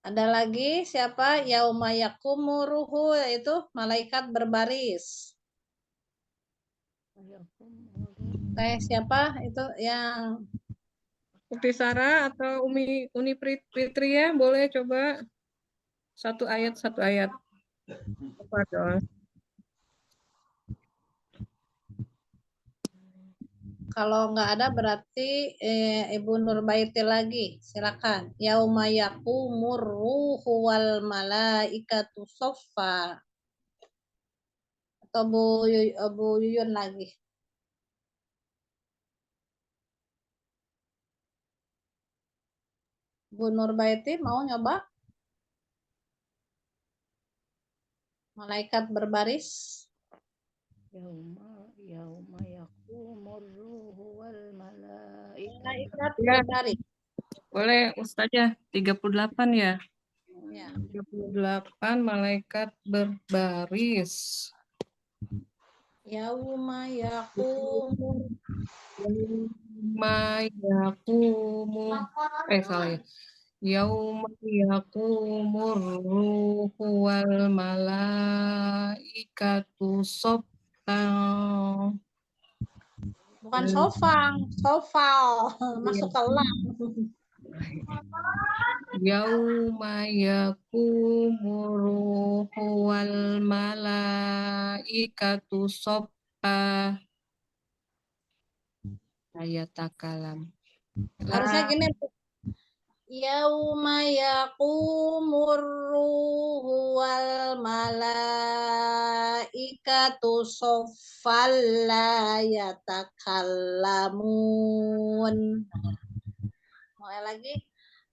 Ada lagi siapa? Yauma yaqumu ruhu, yaitu malaikat berbaris. Siapa itu yang Ukti Sarah atau Uni Fitri ya, boleh coba satu ayat. Apa dong? kalau nggak ada berarti Ibu Nurbaiti lagi. Silakan. Yauma yaqumur ruhu wal malaikatu soffa. Atau Bu Yuyun lagi. Bu Nurbaiti mau nyoba? Malaikat berbaris. Yauma yaqumur ruhu wal Malaikat Ya. berbaris. Boleh Ustazah, 38 ya. Ya. 38 malaikat berbaris. Yauma yaqumur salah ya. Yauma yaqumur ruhu wal malaikatu softan. bukan sofang, sofal masuk ke lam. Yauma yaqumur ruhu wal malaikatu soffa. Ayatakalam. Harusnya gini, yauma yaqumur ruhu wal malaikatu soffal la yatakallamun. Mulai lagi.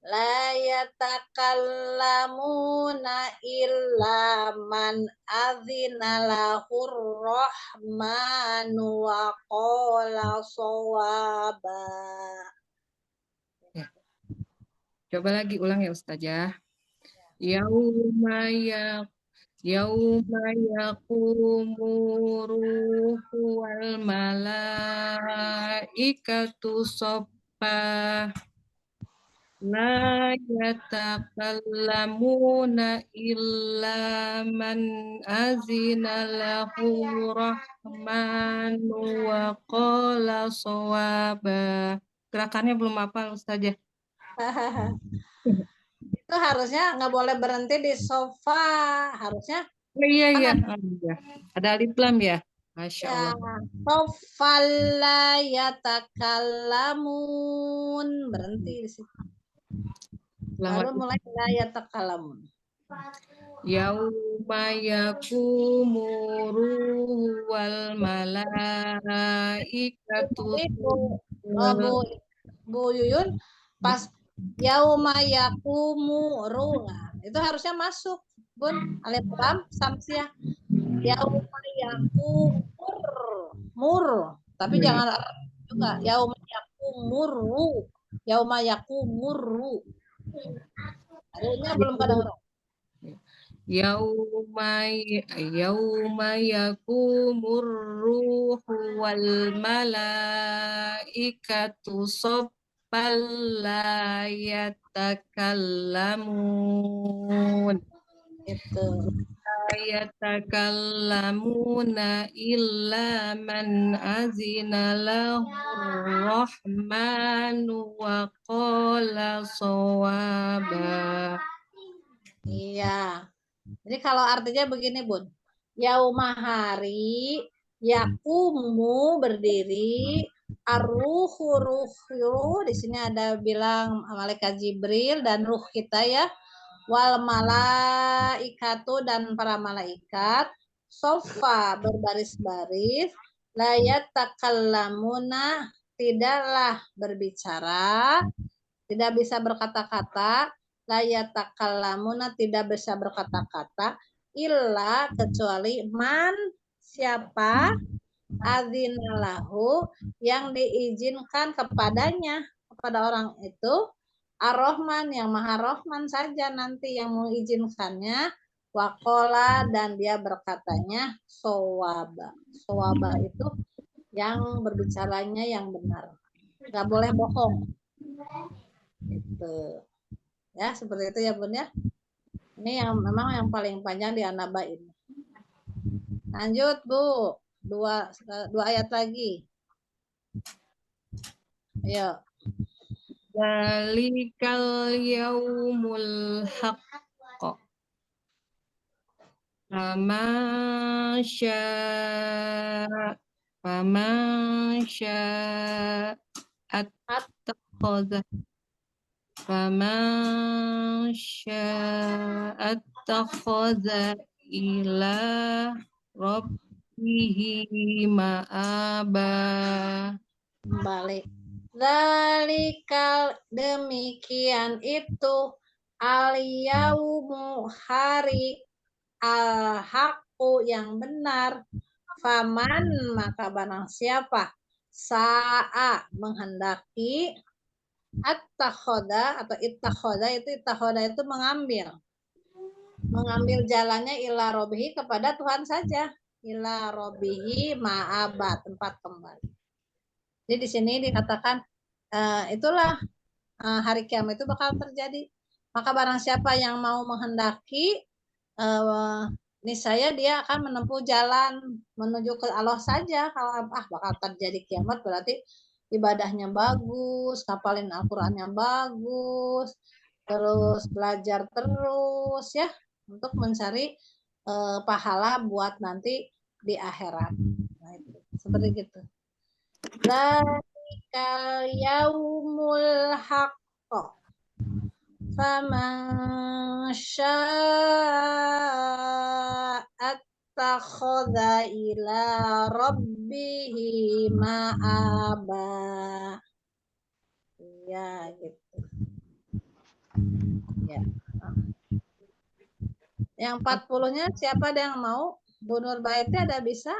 La yatakallamuna illa man adzina lahur rahmanu wa qala shawaba. Coba lagi ulang ya Ustazah. Yauma yaqumur ruhu wal malaikatu soffa. La yatakallamuna illa man azina lahu rahmanu wa qala shawaba. Gerakannya belum hafal Ustazah. Itu harusnya nggak boleh berhenti di sofa, harusnya Iya. Ada alif lam ya. Masya Allah. sofal la yatakallamun, berhenti di situ. Baru mulai la yatakallamun. Yauma yakumuru wal malaikatu. Bu Yuyun, pas yauma yakumuru. Nah, itu harusnya masuk, Bun. Alif lam samsiah. Yauma yakumur. Mur. Tapi jangan juga. Yauma yakumuru. Yauma yakumuru. Aduhnya belum kedengeran. yauma yakumur ruhu wal malaikatu saffan la yatakallamun Itu. yatakallamuna illa man azina lahu rahmanu wa qala sawaba. Iya. Jadi kalau artinya begini, Bun. Yauma hari, yakumu berdiri, arruhu ruhu, di sini ada bilang malaikat Jibril dan ruh kita ya. Wal malaikatu dan para malaikat, sofa berbaris-baris, layat takallamuna tidaklah berbicara, tidak bisa berkata-kata, layat takallamuna tidak bisa berkata-kata, illa kecuali man siapa adzinalahu yang diizinkan kepadanya, kepada orang itu Ar-Rahman yang Maha Rahman saja nanti yang mengizinkannya, wakola dan dia berkatanya sowaba. Sowaba itu yang berbicaranya yang benar, nggak boleh bohong. Gitu. Ya seperti itu ya Bun ya. Ini yang memang yang paling panjang di An-Naba ini. Lanjut Bu, dua ayat lagi. Ayo. Zalikal yaumul haqq. Faman attakhadha ila rabbihi ma'aba. Balik. Zalikal demikian itu al-yaumu hari al-haqqu yang benar, faman maka barang siapa sa'a menghendaki at-takhoda atau ittakhoda itu mengambil jalannya ila robihi kepada Tuhan saja, ila robihi ma'aba tempat kembali. Jadi di sini dikatakan itulah hari kiamat itu bakal terjadi. Maka barang siapa yang mau menghendaki, niscaya dia akan menempuh jalan menuju ke Allah saja. Kalau bakal terjadi kiamat berarti ibadahnya bagus, hafalin Al-Qur'annya bagus, terus belajar terus ya untuk mencari pahala buat nanti di akhirat. Nah, itu seperti gitu. Zalikal yaumul haqq faman syaa'a attakhadha ila rabbihi ma'aba. Ya gitu. Ya. Yang 40-nya siapa ada yang mau? Bu Nur Baiti ada bisa?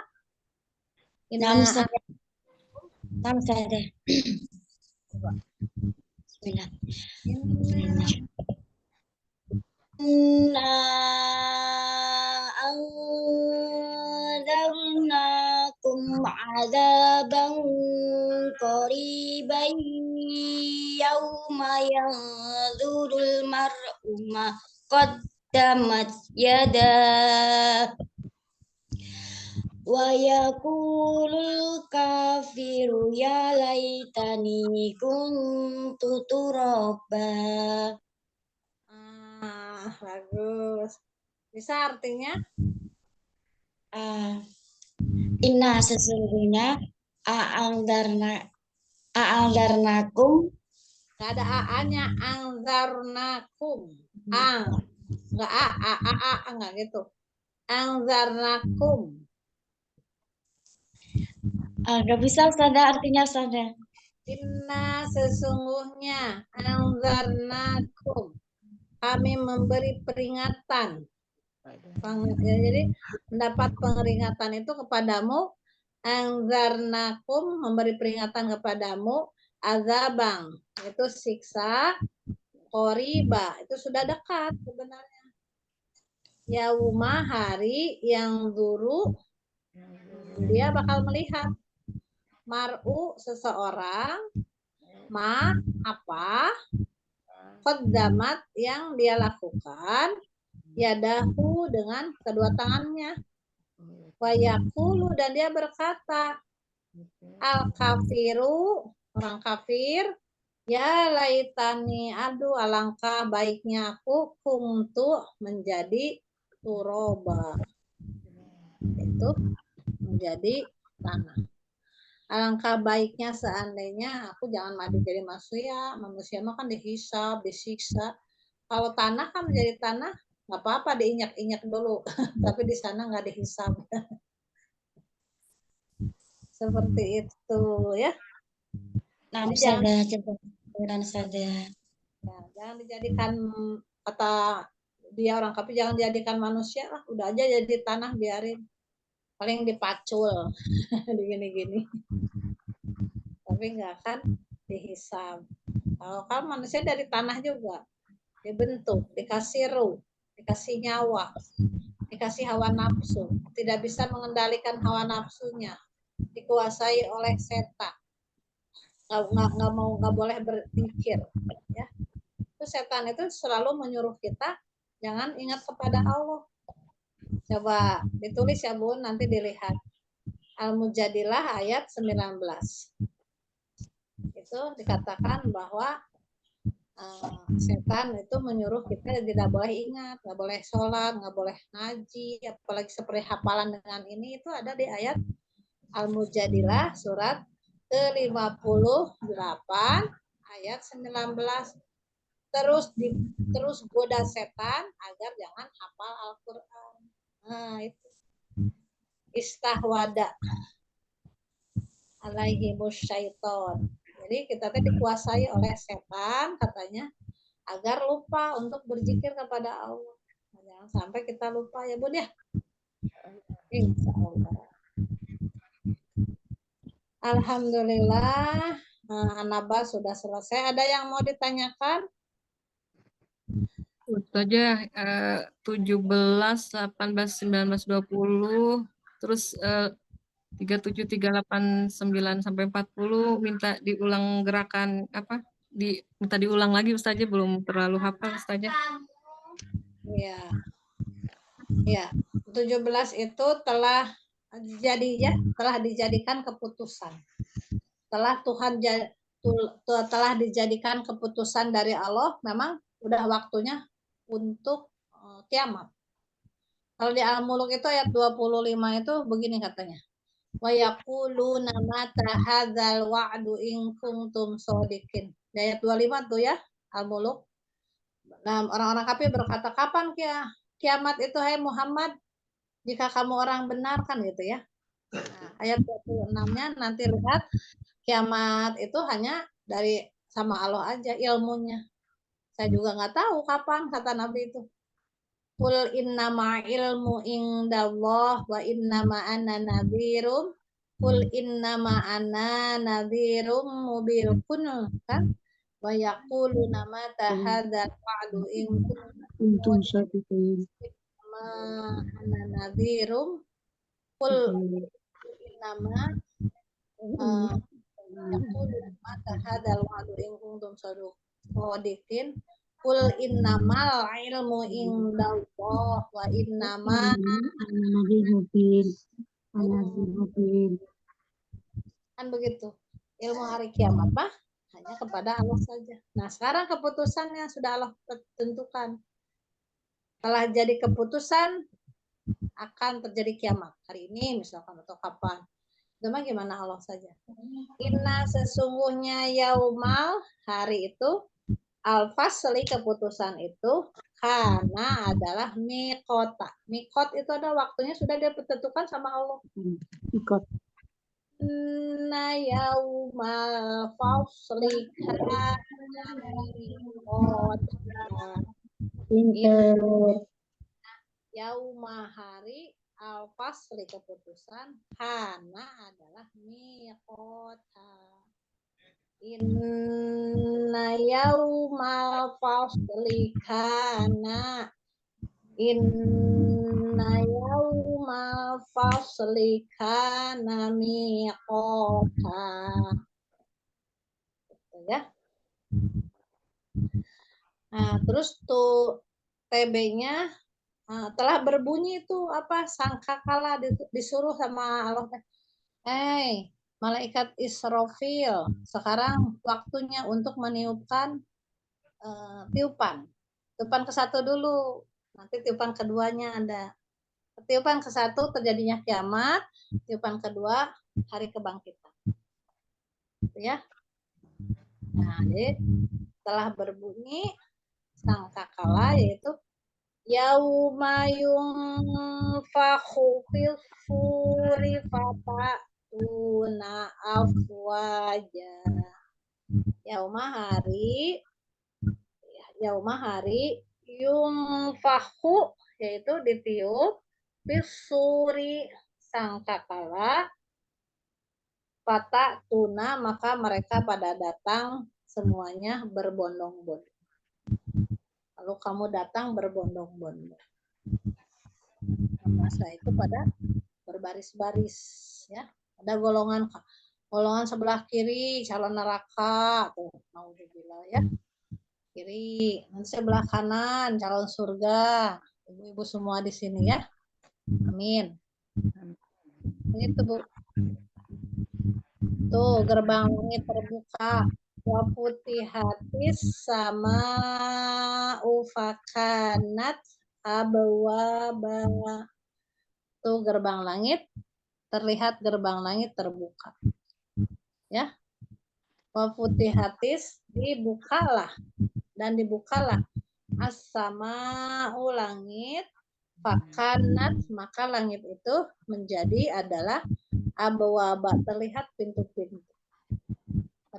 Tamsa deh. Bismillah. Inna anzarnakum azaban qariban yawma yanzurul mar'u ma qaddamat yadah wa yaqulul kafiru ya laitani kuntu turaba. Bagus. Bisa artinya? Inna sesungguhnya a'angdarnakum. Nggak ada a-nya, angzarnakum. Nggak nggak gitu. Angzarnakum. Nggak bisa Ustazah artinya Ustazah. Inna sesungguhnya anzarnakum kami memberi peringatan. Jadi mendapat peringatan itu kepadamu, anzarnakum memberi peringatan kepadamu, azabang itu siksa, qoriba itu sudah dekat sebenarnya. Yauma hari yang duru dia bakal melihat, mar'u seseorang, ma apa, qaddamat yang dia lakukan, yadahu dengan kedua tangannya, wa yaqulu dan dia berkata, al kafiru orang kafir, ya laitani aduh alangkah baiknya aku kuntu menjadi turoba, itu menjadi tanah. Alangkah baiknya seandainya aku jangan mati jadi manusia. Manusia mah kan dihisab, disiksa. Kalau tanah kan menjadi tanah, nggak apa-apa diinjak-injak dulu, tapi di sana nggak dihisab. Seperti itu ya. Nah, Jadi jangan saja. ya, jangan dijadikan kata dia orang kafir, jangan dijadikan manusia lah, udah aja jadi tanah biarin. Paling dipacul gini-gini. Tapi nggak akan dihisab. Kalau kan manusia dari tanah juga dibentuk, dikasih ruh, dikasih nyawa, dikasih hawa nafsu, tidak bisa mengendalikan hawa nafsunya, dikuasai oleh setan, nggak boleh berpikir, ya. Itu setan itu selalu menyuruh kita jangan ingat kepada Allah. Coba ditulis ya Bun, nanti dilihat. Al-Mujadilah ayat 19. Itu dikatakan bahwa setan itu menyuruh kita tidak boleh ingat, nggak boleh sholat, nggak boleh ngaji, apalagi seperti hafalan dengan ini, itu ada di ayat Al-Mujadilah surat ke-58 ayat 19. Terus goda setan agar jangan hafal Al-Quran. Nah itu istahwada alaihimus syaiton. Jadi kita dikuasai oleh setan katanya agar lupa untuk berzikir kepada Allah. Nah, jangan sampai kita lupa ya Bun ya. Insya Allah. Alhamdulillah, Anaba sudah selesai. Ada yang mau ditanyakan? Ustazah 17, 18, 19, 20, terus 37, 38, 9 sampai 40 minta diulang gerakan apa? Minta diulang lagi Ustazah, belum terlalu hafal Ustazah. Iya. Ya, 17 itu telah dijadikan keputusan. Telah dijadikan keputusan dari Allah, memang udah waktunya untuk kiamat. Kalau di Al-Muluk itu ayat 25 itu begini katanya. Wa yaquluna mata hadzal wa'du in kuntum shodiqin. Di ayat 25 tuh ya, Al-Muluk. Nah, orang-orang kafir berkata, kapan kiamat itu hai Muhammad? Jika kamu orang benar kan gitu ya. Nah, ayat 26-nya nanti lihat, kiamat itu hanya dari sama Allah aja ilmunya. Saya juga nggak tahu kapan, kata Nabi itu. Qul innama ilmu indallah wa innama ana nadhirum. Qul innama ana nadhirum mubirkun kan. Wa yaquluna mata hadzal wa'du in kuntum shodiqin. Ma ana nadhirum. Qul innama yaquluna mata hadzal wa'du in kuntum shodiqin. Qul innamal ilmu indallah wa innama kan begitu. Ilmu hari kiamat mah hanya kepada Allah saja. Nah, sekarang keputusannya sudah Allah tentukan. Telah jadi keputusan akan terjadi kiamat hari ini misalkan atau kapan. Cuma gimana Allah saja. Inna sesungguhnya yaumal hari itu al-fasli keputusan itu karena adalah mikota. Mikot itu ada waktunya sudah ditentukan sama Allah. Mikot. inna yaumal fasli kana miqata. Pinter. Yauma hari al fasli keputusan, kana adalah miqata. Inna yaumal fasli kana. Inna yaumal fasli kana miqata. Gitu ya. Nah, terus tuh TB-nya telah berbunyi itu apa, sangkakala, disuruh sama Allah, malaikat Israfil, sekarang waktunya untuk meniupkan tiupan ke satu dulu, nanti tiupan keduanya ada. Tiupan ke satu terjadinya kiamat, tiupan kedua hari kebangkitan, gitu ya. Nah, jadi telah berbunyi sangkakala, yaitu yauma yunfakhu fis suri fatatuna afwaja. Yauma hari yunfakhu, yaitu ditiup, fis suri sangkakala, fatatuna maka mereka pada datang semuanya berbondong-bondong. Lalu kamu datang berbondong-bondong. Masa itu pada berbaris-baris, ya. Ada golongan sebelah kiri calon neraka, tuh naudzubillah ya. Kiri, nanti sebelah kanan calon surga. Ibu-ibu semua di sini ya. Amin. Itu Bu. Tuh gerbang langit terbuka. Wa futihatis sama ufakanat abwaba. Tuh gerbang langit, terlihat gerbang langit terbuka. Ya. Wa futihatis, dibukalah dan dibukalah as-sama'u langit, fakanat maka langit itu menjadi adalah abwaba, terlihat pintu-pintu.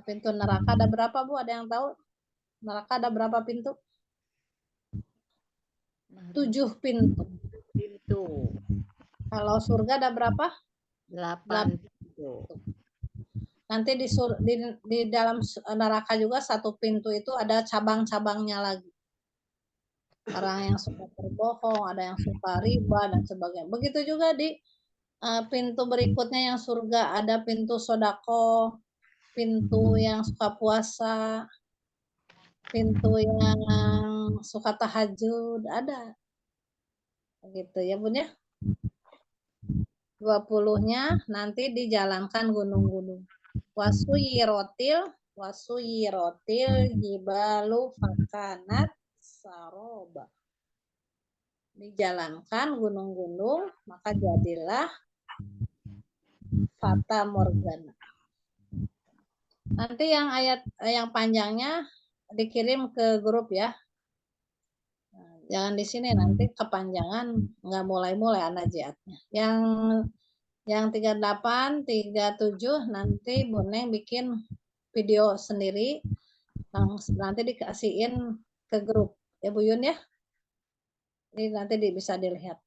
Pintu neraka ada berapa Bu? Ada yang tahu? Neraka ada berapa pintu? 7 pintu. Kalau surga ada berapa? 8 pintu. Nanti di dalam neraka juga satu pintu itu ada cabang-cabangnya lagi. Orang yang suka berbohong, ada yang suka riba dan sebagainya. Begitu juga di pintu berikutnya yang surga, ada pintu sodako, pintu yang suka puasa, pintu yang suka tahajud, ada. Begitu ya Bun ya. 20-nya nanti dijalankan gunung-gunung. Wasuyirotil jibalu fakanat saroba. Dijalankan gunung-gunung, maka jadilah fata morgana. Nanti yang ayat yang panjangnya dikirim ke grup ya. Jangan di sini, nanti kepanjangan nggak mulai-mulai anajiatnya. Yang 38, 37 nanti Bu Neng bikin video sendiri, nanti dikasihin ke grup ya Bu Yun ya. Ini nanti bisa dilihat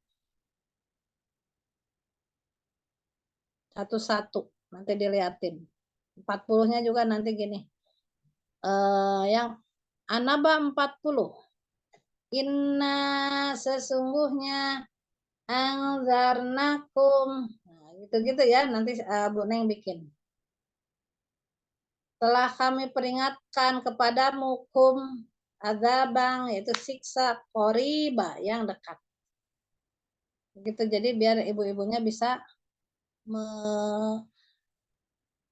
satu-satu, nanti dilihatin. 40-nya juga nanti gini. Yang An-Naba 40. Inna sesungguhnya angzarnakum. Nah, gitu-gitu ya, nanti Bu Neng bikin. Telah kami peringatkan kepadamu kum azabang, yaitu siksa qoriba yang dekat. Begitu, jadi biar ibu-ibunya bisa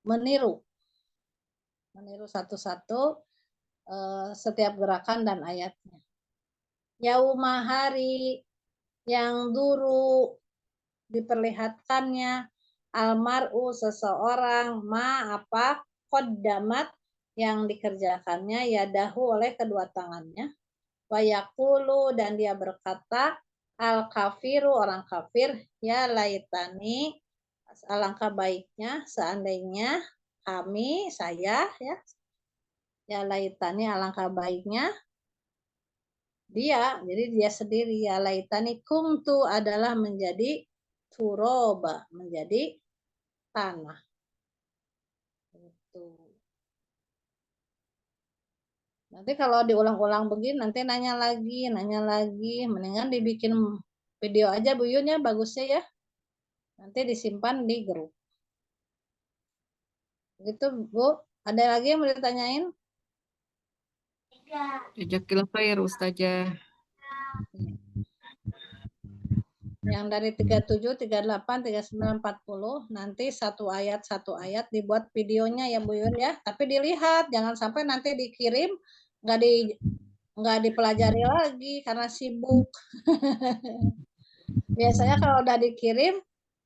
meniru satu-satu setiap gerakan dan ayatnya. Yauma hari yang duru diperlihatkannya almar'u seseorang apa qaddamat yang dikerjakannya yadahu oleh kedua tangannya, wa yaqulu dan dia berkata al kafiru orang kafir ya laitani alangkah baiknya seandainya kami, saya ya laitani alangkah baiknya dia, jadi dia sendiri ya laitani kumtu adalah menjadi turoba, menjadi tanah. Gitu. Nanti kalau diulang-ulang begini nanti nanya lagi, mendingan dibikin video aja Bu Yun ya, bagusnya ya. Nanti disimpan di grup. Gitu Bu, ada lagi yang mau ditanyain? Jazakillah khair Ustazah. Yang dari 37, 38, 39, 40 nanti satu ayat dibuat videonya ya Bu Yun ya. Tapi dilihat, jangan sampai nanti dikirim nggak dipelajari lagi karena sibuk. Biasanya kalau udah dikirim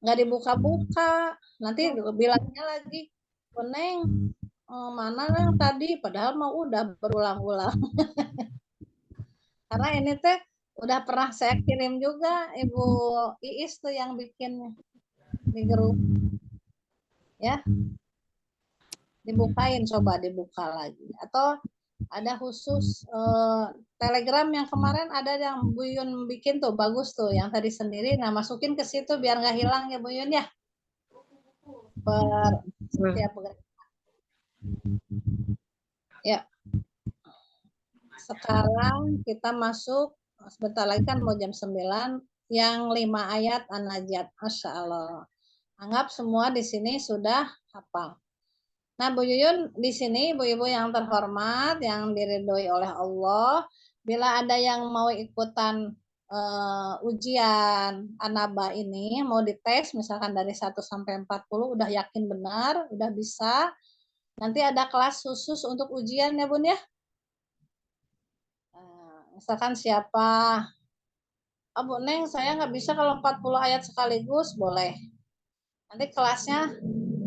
nggak dibuka-buka, nanti bilangnya lagi, Neng mana yang tadi, padahal mau udah berulang-ulang. Karena ini teh udah pernah saya kirim juga Ibu Iis tuh yang bikin di grup. Ya. Dibukain, coba dibuka lagi. Atau ada khusus Telegram yang kemarin ada yang Bu Yun bikin tuh, bagus tuh, yang tadi sendiri. Nah, masukin ke situ biar nggak hilang ya Bu Yun ya. Setiap ya. Sekarang kita masuk, sebentar lagi kan mau jam 9, yang 5 ayat An-Nazi'at. Masya Allah. Anggap semua di sini sudah hafal. Nah, Bu Yuyun di sini, ibu-ibu yang terhormat, yang diridhoi oleh Allah, bila ada yang mau ikutan ujian An-Naba ini, mau dites misalkan dari 1 sampai 40, udah yakin benar, udah bisa, nanti ada kelas khusus untuk ujian ya Bun ya. Misalkan siapa, Bu Neng saya nggak bisa kalau 40 ayat sekaligus, boleh. Nanti kelasnya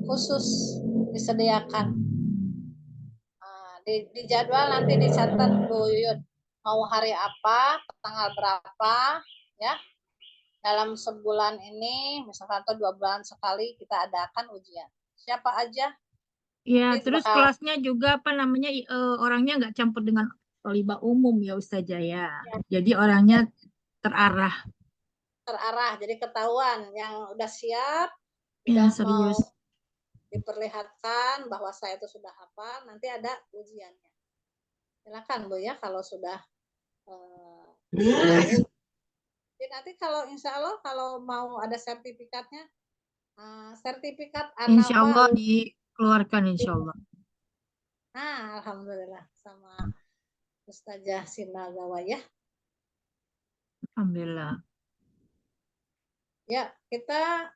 khusus disediakan. Di jadwal nanti dicatat Bu Yuyun mau hari apa, tanggal berapa, ya. Dalam sebulan ini, misalkan atau 2 bulan sekali kita adakan ujian. Siapa aja? Ya, terus kelasnya juga apa namanya orangnya nggak campur dengan thalibah umum ya Ustazah ya. Jadi orangnya terarah. Jadi ketahuan yang udah siap, yang udah serius. Mau diperlihatkan bahwa saya itu sudah hafal, nanti ada ujiannya. Silakan Bu ya kalau sudah jadi nanti kalau insya Allah kalau mau ada sertifikatnya, sertifikat An-Naba. Insya Allah dikeluarkan insya Allah. Nah, alhamdulillah sama Ustazah Sinagawa ya. Alhamdulillah. Ya, kita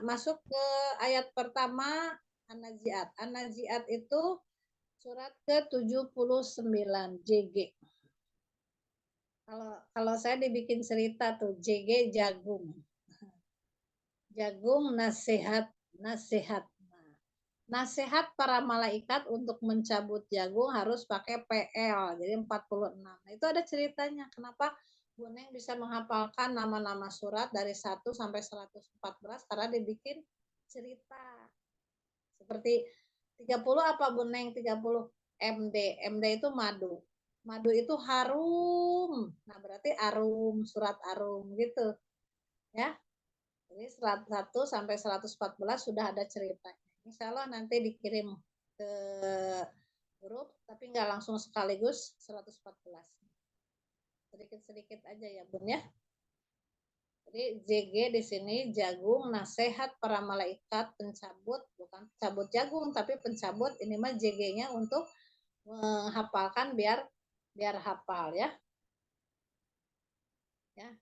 masuk ke ayat pertama An-Nazi'at. An-Nazi'at itu surat ke-79 JG. Kalau saya dibikin cerita tuh JG jagung. Jagung nasihat. Nasihat para malaikat untuk mencabut jagung harus pakai PL, jadi 46. Nah, itu ada ceritanya. Kenapa Bu Neng bisa menghafalkan nama-nama surat dari 1 sampai 114 karena dibikin cerita. Seperti 30 apa Bu Neng? 30 MD. MD itu madu. Madu itu harum. Nah, berarti arum, surat arum gitu. Ya. Jadi 101 sampai 114 sudah ada ceritanya. Insya Allah nanti dikirim ke grup, tapi nggak langsung sekaligus 114. Sedikit-sedikit aja ya Bun ya. Jadi JG di sini jagung nasihat para malaikat pencabut, bukan pencabut jagung tapi pencabut, ini mah JG-nya untuk menghafalkan biar hafal ya. Ya.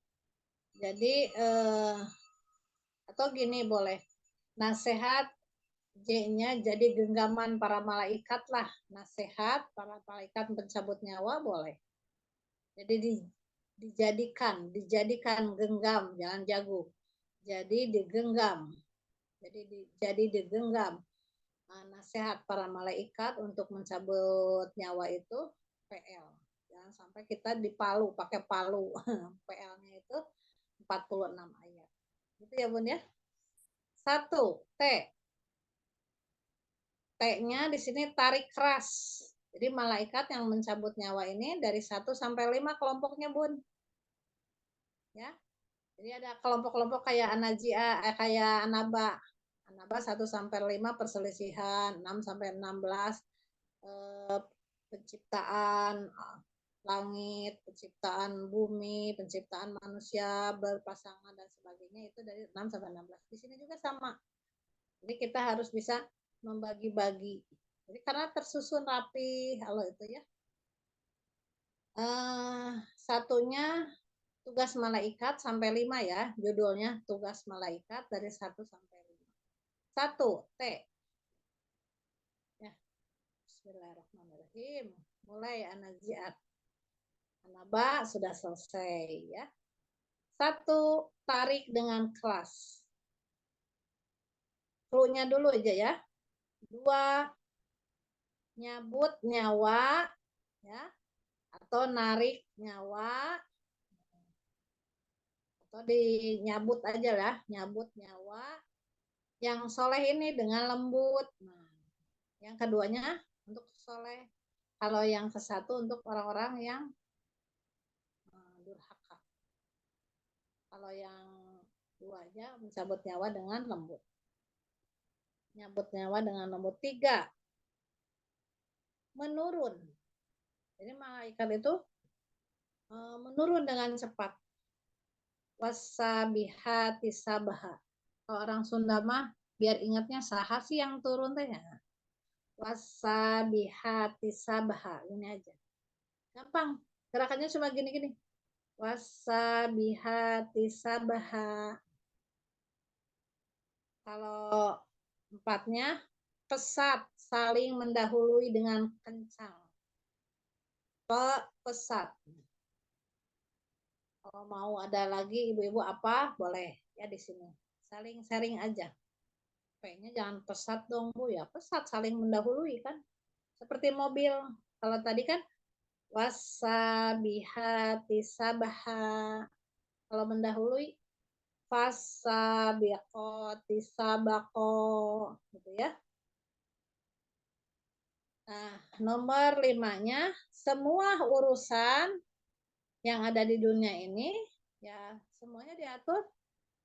Jadi atau gini boleh. Nasihat J-nya jadi genggaman para malaikat lah. Nasihat para malaikat pencabut nyawa boleh. Jadi dijadikan genggam, jangan jagung. Jadi digenggam. Jadi digenggam. Nasihat para malaikat untuk mencabut nyawa itu PL. Jangan sampai kita dipalu, pakai palu. PL-nya itu 46 ayat. Gitu ya Bun ya. 1, T. T-nya di sini tarik keras. Jadi malaikat yang mencabut nyawa ini dari 1 sampai 5 kelompoknya, Bun. Ya. Jadi ada kelompok-kelompok kayak kayak Anaba. Anaba 1 sampai 5 perselisihan, 6 sampai 16 penciptaan langit, penciptaan bumi, penciptaan manusia berpasangan dan sebagainya, itu dari 6 sampai 16. Di sini juga sama. Jadi kita harus bisa membagi-bagi. Jadi karena tersusun rapi kalau itu ya. Satunya tugas malaikat sampai 5 ya, judulnya tugas malaikat dari 1 sampai 5. 1, T. Ya. Bismillahirrahmanirrahim. Mulai An-Nazi'at. Anaba sudah selesai ya. 1, tarik dengan keras. Cluenya dulu aja ya. 2, nyabut nyawa ya, atau narik nyawa, atau dinyabut aja lah, nyabut nyawa yang soleh ini dengan lembut. Nah, yang keduanya untuk soleh. Kalau yang ke 1 untuk orang-orang yang durhaka. Kalau yang 2-nya mencabut nyawa dengan lembut. Nyabut nyawa dengan lembut. 3, menurun. Jadi malaikat itu menurun dengan cepat. Wasabihati sabaha. Kalau orang Sunda mah biar ingatnya saha sih yang turun teh. Wasabihati sabaha. Ini aja. Gampang. Gerakannya cuma gini-gini. Wasabihati sabaha. Kalau 4-nya pesat, saling mendahului dengan kencang. Pesat. Kalau mau ada lagi ibu-ibu apa boleh ya di sini. Saling sharing aja. P-nya jangan pesat dong Bu ya. Pesat saling mendahului kan. Seperti mobil. Kalau tadi kan wasabihati sabaha. Kalau mendahului fasabiqati sabaqo gitu ya. Nah, nomor 5-nya semua urusan yang ada di dunia ini ya semuanya diatur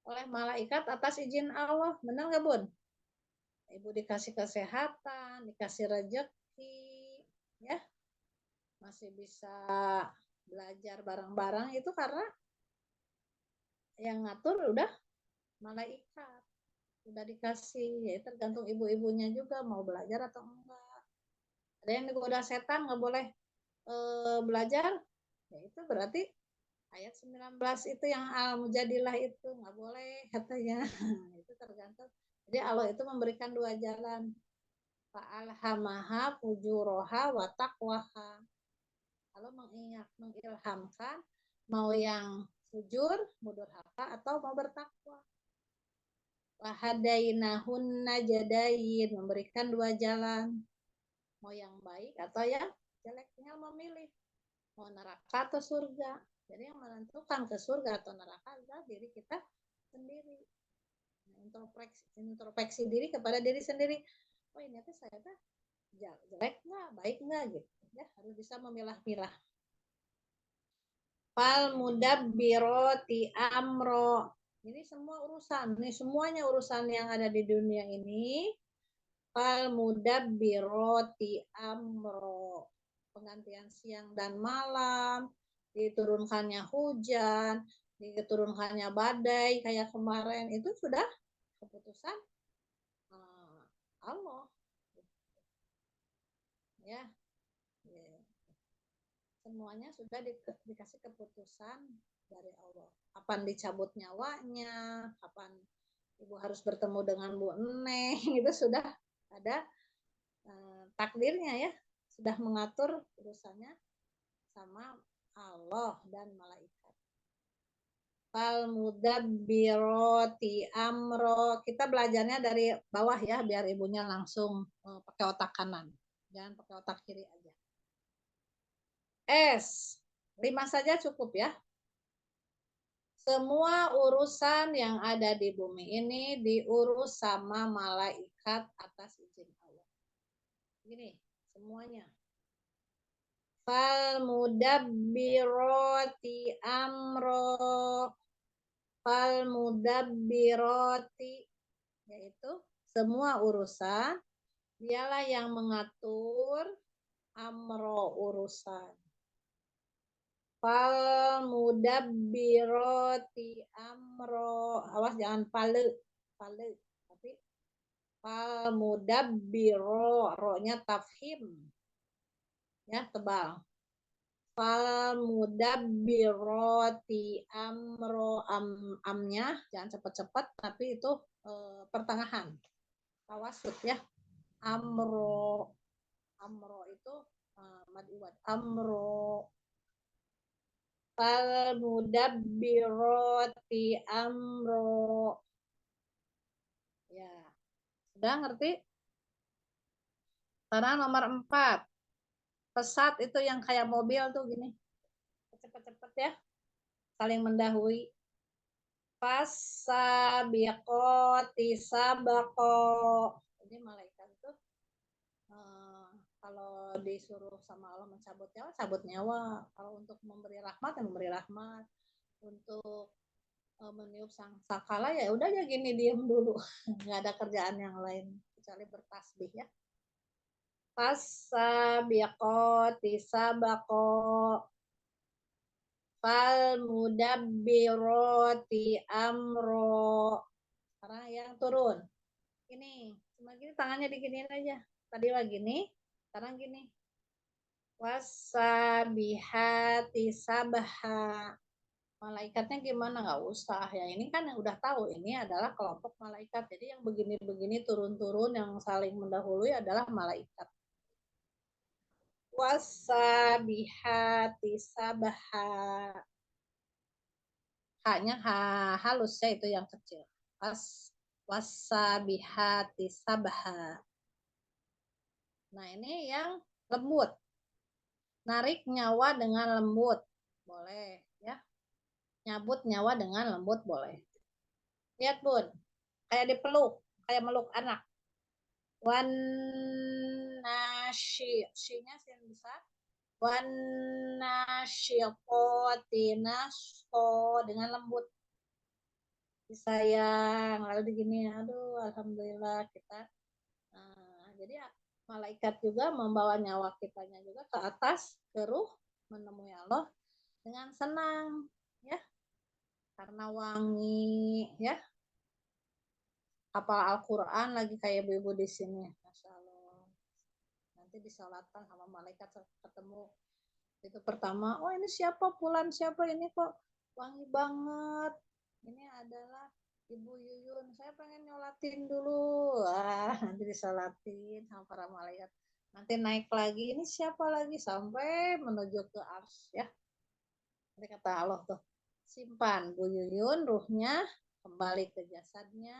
oleh malaikat atas izin Allah. Benar nggak Bun? Ibu dikasih kesehatan, dikasih rezeki, ya masih bisa belajar bareng-bareng itu karena yang ngatur udah malaikat, udah dikasih. Ya tergantung ibu-ibunya juga mau belajar atau enggak. Ada yang digoda setan nggak boleh belajar, ya itu berarti ayat 19 itu yang al-mujadilah itu nggak boleh katanya. Itu tergantung. Jadi Allah itu memberikan 2 jalan. Fa'alhamaha fujuraha wa taqwaha. Allah mengilhamkan mau yang fujur, mudurhaka atau mau bertakwa. Wahadainahun najadain, memberikan 2 jalan. Mau yang baik atau yang jelek, tinggal memilih. Mau neraka atau surga. Jadi yang menentukan ke surga atau neraka adalah diri kita sendiri. Introspeksi diri kepada diri sendiri. Oh ini tuh saya tuh jelek nggak, baik nggak gitu. Ya harus bisa memilah-milah. Fal mudabbiroti amro. Ini semua urusan, ini semuanya urusan yang ada di dunia ini. Fal mudabbiroti amro. Penggantian siang dan malam, diturunkannya hujan, diturunkannya badai kayak kemarin, itu sudah keputusan Allah. Ya. Semuanya sudah dikasih keputusan dari Allah. Kapan dicabut nyawanya, kapan ibu harus bertemu dengan Bu Eneng, itu sudah ada takdirnya ya, sudah mengatur urusannya sama Allah dan malaikat. Fal mudabbiroti amro. Kita belajarnya dari bawah ya, biar ibunya langsung pakai otak kanan, jangan pakai otak kiri aja. S 5 saja cukup ya. Semua urusan yang ada di bumi ini diurus sama malaikat atas izin Allah. Gini, semuanya. Fal mudabbirati amro. Fal mudabbirati, yaitu semua urusan dialah yang mengatur amro urusan. Fal mudabbirati amro. Awas jangan pale, tapi fal mudabbiro, ro-nya tafhim. Ya, tebal. Fal mudabbirati amro, amnya jangan cepat-cepat, tapi itu pertengahan. Tawasud ya. Amro itu mad iwad. Amro. Fal mudabbirati amro. Ya. Sudah ngerti? Sekarang nomor 4. Pesat itu yang kayak mobil tuh gini. Cepet-cepet ya. Saling mendahului. Fasabiqoti sabaqo. Jadi malaikat itu kalau disuruh sama Allah mencabut nyawa, cabut nyawa. Kalau untuk memberi rahmat, ya memberi rahmat. Untuk meniup sangkala, ya udah aja gini, diem dulu. Nggak ada kerjaan yang lain kecuali bertasbih ya. Fasabiqoti sabaqo. Fal mudabbirati amro. Sekarang yang turun. Ini, cuma gini tangannya diginiin aja. Tadi lagi gini, sekarang gini. Wasabihati sabha. Malaikatnya gimana? Nggak usah ya. Ini kan yang udah tahu. Ini adalah kelompok malaikat. Jadi yang begini-begini turun-turun yang saling mendahului adalah malaikat. Wasabihati sabha. Hanya halus ya, itu yang kecil. Wasabihati sabha. Nah, ini yang lembut. Narik nyawa dengan lembut. Boleh ya. Nyabut nyawa dengan lembut boleh. Lihat Bun. Kayak dipeluk. Kayak meluk anak. Wan nashi. Shi-nya sin besar. Wan nasyiqoti nasqo, dengan lembut. Disayang. Lalu begini. Aduh, alhamdulillah kita. Jadi malaikat juga membawa nyawa kitanya juga ke atas, ke ruh, menemui Allah dengan senang, ya, karena wangi, ya. Hafal Al-Quran lagi kayak ibu-ibu di sini, Masya Allah. Nanti disolatkan sama malaikat ketemu itu pertama, oh ini siapa, Fulan siapa, ini kok wangi banget. Ini adalah Ibu Yuyun, saya pengen nyolatin dulu. Nanti disolatin sama para malaikat. Nanti naik lagi, ini siapa lagi, sampai menuju ke arsy ya. Nanti kata Allah tuh, simpan Bu Yuyun ruhnya, kembali ke jasadnya,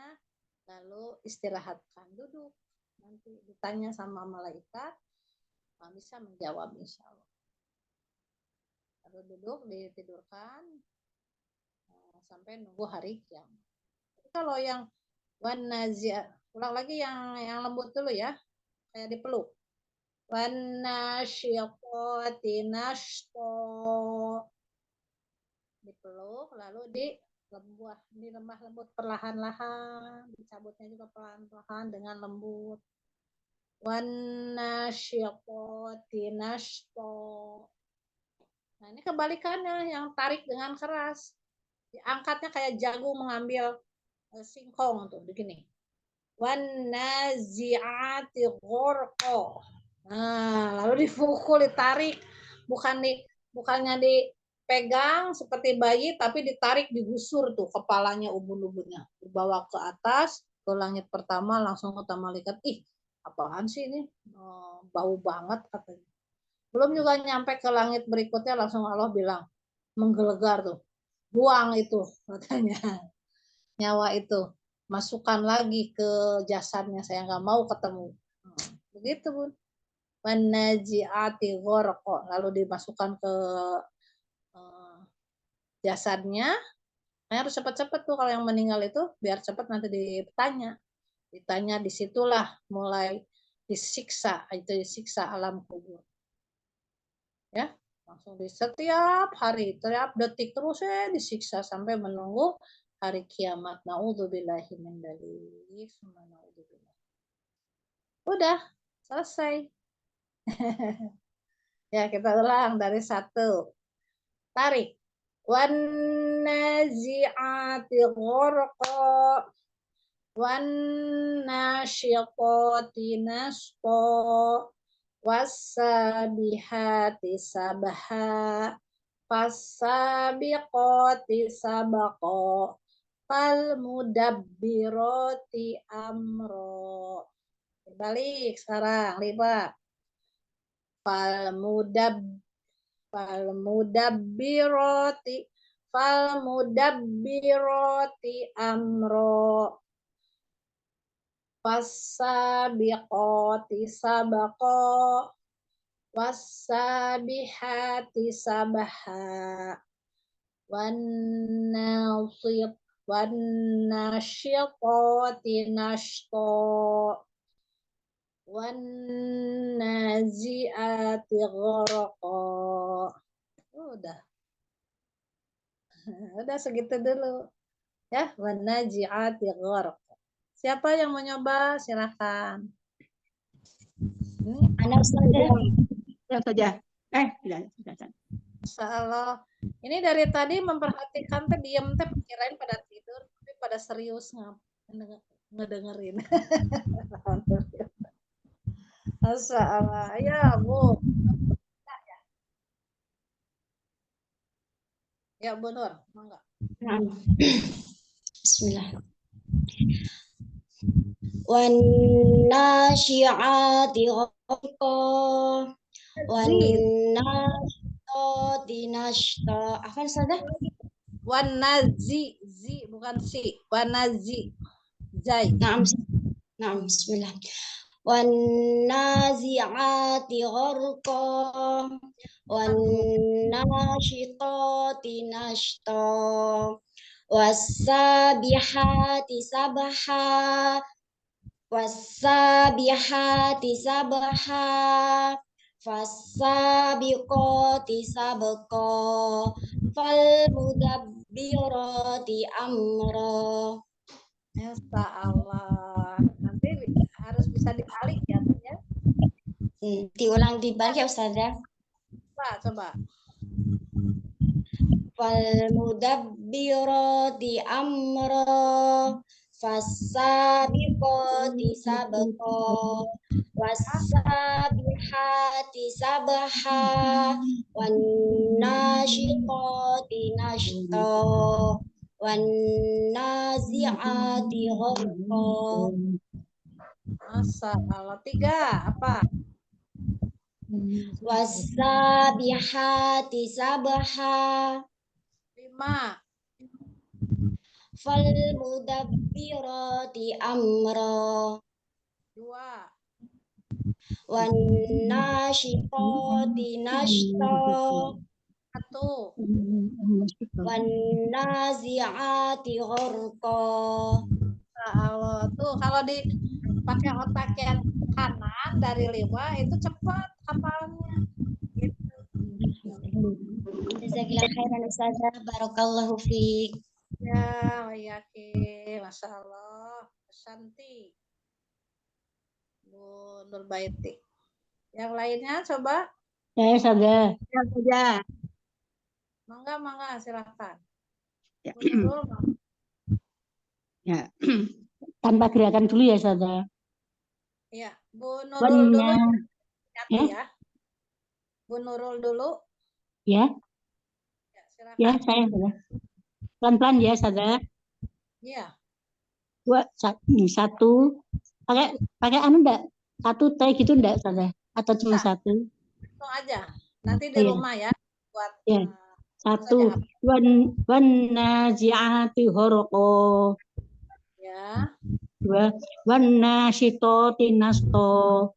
lalu istirahatkan, duduk. Nanti ditanya sama malaikat, bisa menjawab insya Allah. Lalu duduk, ditidurkan, sampai nunggu hari kiamat. Kalau yang wan nazi'at, ulang lagi yang lembut dulu ya, kayak dipeluk. Wan nasyiqati nashqa, dipeluk, lalu dilembah lembut perlahan-lahan, dicabutnya juga perlahan-lahan dengan lembut. Wan nasyiqati nashqa. Nah, ini kebalikannya, yang tarik dengan keras. Diangkatnya kayak jagung mengambil singkong tuh begini. Wan nazi'ati ghurqa. Nah, lalu dipukul, ditarik, bukannya dipegang seperti bayi, tapi ditarik, digusur tuh kepalanya, ubun-ubunnya, dibawa ke atas ke langit pertama, langsung kata malaikat, ih apaan sih ini, bau banget katanya. Belum juga nyampe ke langit berikutnya, langsung Allah bilang, menggelegar tuh, buang itu katanya. Nyawa itu masukkan lagi ke jasadnya, saya nggak mau ketemu. Begitu Bun. Wanaji'ati ghorqo, lalu dimasukkan ke jasadnya, Harus cepat-cepat tuh kalau yang meninggal itu biar cepat nanti ditanya disitulah mulai disiksa, itu disiksa alam kubur. Ya, langsung di setiap hari, setiap detik terus disiksa sampai menunggu hari kiamat. Naudzubillahi min dzalik. Udah selesai. Ya, kita ulang dari 1. Tarik. Wan nazi'ati gharqa wan nasyiqati nasqa was-sabihati sabha fas-sabiqati sabqa fal mudabbirati amro. Balik sekarang, lipat. Fal mudabbirati amro was-sabiqati sabqa was-sabihati sabha wan-nasyiqati nashta wan-nazi'ati gharqa. Udah segitu dulu. Ya, wan-nazi'ati gharqa. Siapa yang mau nyoba? Silakan. Ana Ustazah. saja. Sudah. Masya Allah. Ini dari tadi memperhatikan teh diam teh kirain pada tidur tapi pada serius ngedengerin. Masya Allah. Ya, Bu. Ya, Bu Nur. Mangga. Bismillah. Wan nasyi'ati gharqa wan nasyi'ati nashta. Apa Ustazah? Wan nazi, zi bukan si. Wan nazi. Zai. Naam, bismillah. Wan nazi'ati gharqa wan nasyi'ati nashta was-sabihati sabha was-sabihati sabha fas-sabiqati sabqa fal mudabbirati amra. Masya Allah. Nanti harus bisa dibalik ya, Bu ya. Diulang dibalik ya Ustazah. Coba. Fal mudabbirati amra fas-sabiqati sabqa was-sabihati sabha wan nasyiqati nashta wan nazi'ati gharqa. Masya Allah. 3 apa? Was-sabihati sabha 5. fal mudabbirati amra 2. wan nasyiqati nashta 1. wan nazi'ati gharqa. Allah. Tuh kalau dipakai otak yang kanan dari 5 itu cepat hafalnya. Gitu. Jazakillah khairan Ustazah. Barakallahu fiik. Ya, wayaki. Masya Allah. Santi. Bu Nurbaiti. Yang lainnya coba. Saya saja. Saja. Mangga, silakan. Ya. Bu Nurul, mangga. Ya. Tanpa gerakan dulu ya saja. Iya, Bu Nurul dulu. Ya. Ya. Bu Nurul dulu. Ya, Ya, silakan. ya saya saja. Pelan-pelan ya saja. Iya. 1 pakai anu enggak? 1 T gitu enggak saja? Atau cuma 1? Langsung aja. Nanti di Iya. rumah ya buat Ya. 1 wan nazi'ati gharqa. ya. 2 wan nasyitati nashta.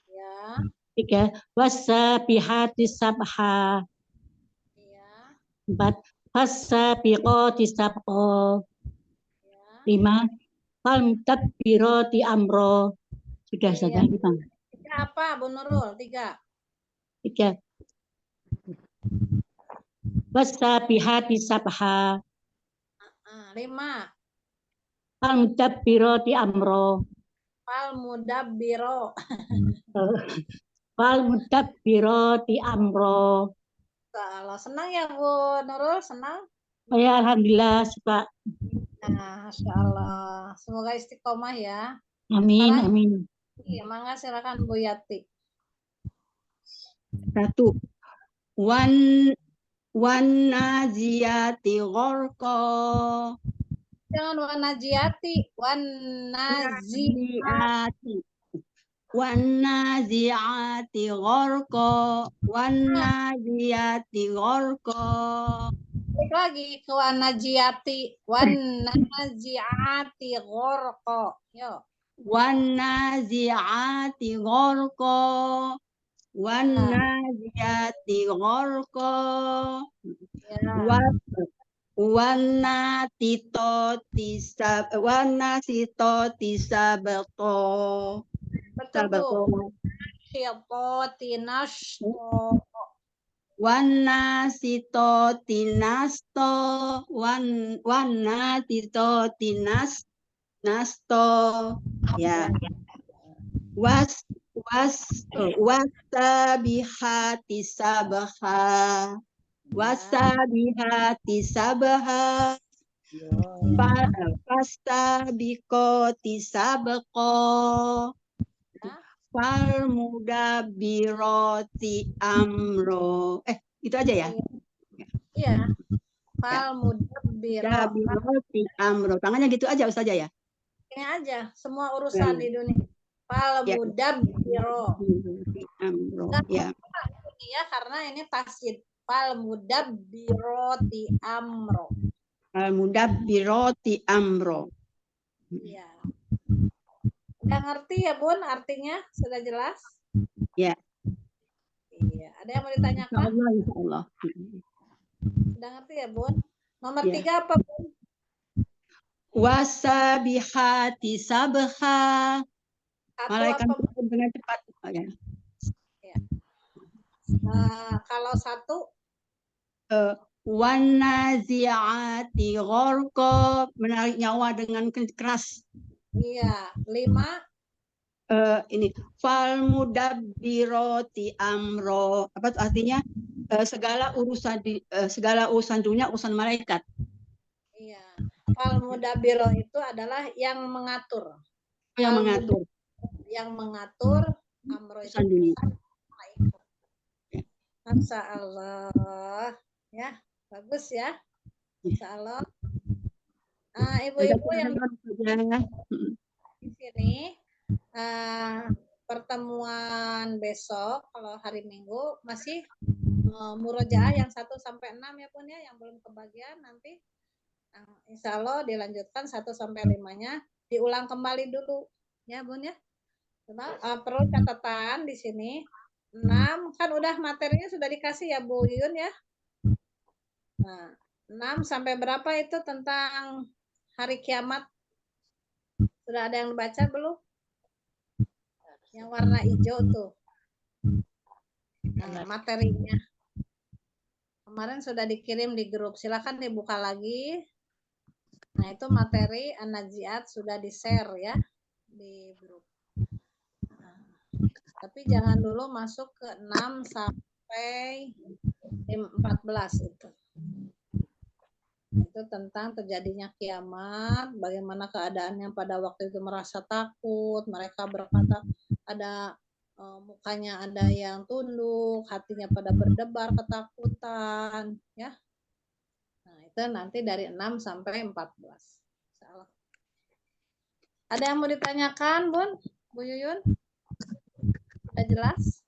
Ya. 3 was-sabihati sabha. Iya. 4 Fasabiqati sabqa. 5. Falmudabbirati amro. Sudah Iya. saja Bang. 3 apa, Bu Nurul? 3. 3. Wasabihati sabha. 5. Falmudabbirati amro. Fal mudabbiro. Falmudabbirati amro. Kalau senang ya Bu Nurul, senang? Ya alhamdulillah suka. Nah, Masya Allah. Semoga istiqomah ya. Amin, Sekarang, amin. iya, mangga silakan Bu Yati. 1. Wan naziyati gharqa. Jangan wanajiati, wanaziati. Wan naziati gharqa. Wan naziyati gharqa. Balik lagi ke wanajiati, wanaziati ghorqo. Yo. Wan naziati gharqa. Wan naziati gharqa. Ya. Wanasitoti sabaqo. Betul Bu. Syaiqoti nashto. Wanasitoti nasto. Wanasitoti nasto. Ya. Wasabihati sabha. Wasabihati sabha. Fastabiqoti sabqa. Falmudabbirati amro. Itu aja ya? Iya. Falmudabbirati amro. Tangannya gitu aja Ustazah ya? Ini aja, semua urusan di dunia. Falmudabbiro. Amro. Ya. Ya, karena ini tasjid. Falmudabbiroti amro. Falmudabbirati amro. Iya. Udah ngerti ya Bun artinya? Sudah jelas? Ya. Iya. Ada yang mau ditanyakan? Insya Allah. Udah ngerti ya Bun? Nomor Ya. 3 apa Bun? Wasabihati sabha. Malaikat Apa? dengan cepat. Oh, ya. Ya. Kalau 1 Wanaziati gharqa, menarik nyawa dengan keras. Iya. 5 ini falmudabbirati amro. Apa itu artinya? Segala urusan dunia urusan malaikat. Iya. Falmudabbiro itu adalah yang mengatur. Yang mengatur. Yang mengatur amro itu Urusan dunia. Masya Allah. Ya, bagus ya. Masya Allah. Ibu-ibu yang di sini pertemuan besok kalau hari Minggu masih murojaah yang 1 sampai 6 ya Bun ya, yang belum kebagian nanti insya Allah dilanjutkan 1 sampai 5-nya diulang kembali dulu ya Bun ya. Perlu catatan di sini 6 kan udah materinya sudah dikasih ya Bu Yun ya. Nah, 6 sampai berapa itu tentang hari kiamat? Sudah ada yang baca belum? Yang warna hijau tuh. Nah, materinya. Kemarin sudah dikirim di grup. Silakan dibuka lagi. Nah, itu materi An-Naziat sudah di-share ya di grup. Nah, tapi jangan dulu masuk ke 6 sampai 14 itu. Itu tentang terjadinya kiamat, bagaimana keadaannya pada waktu itu merasa takut, mereka berkata ada mukanya ada yang tunduk, hatinya pada berdebar ketakutan, ya. Nah, itu nanti dari 6 sampai 14. Insyaallah. Ada yang mau ditanyakan, Bun? Bu Yuyun? Sudah jelas?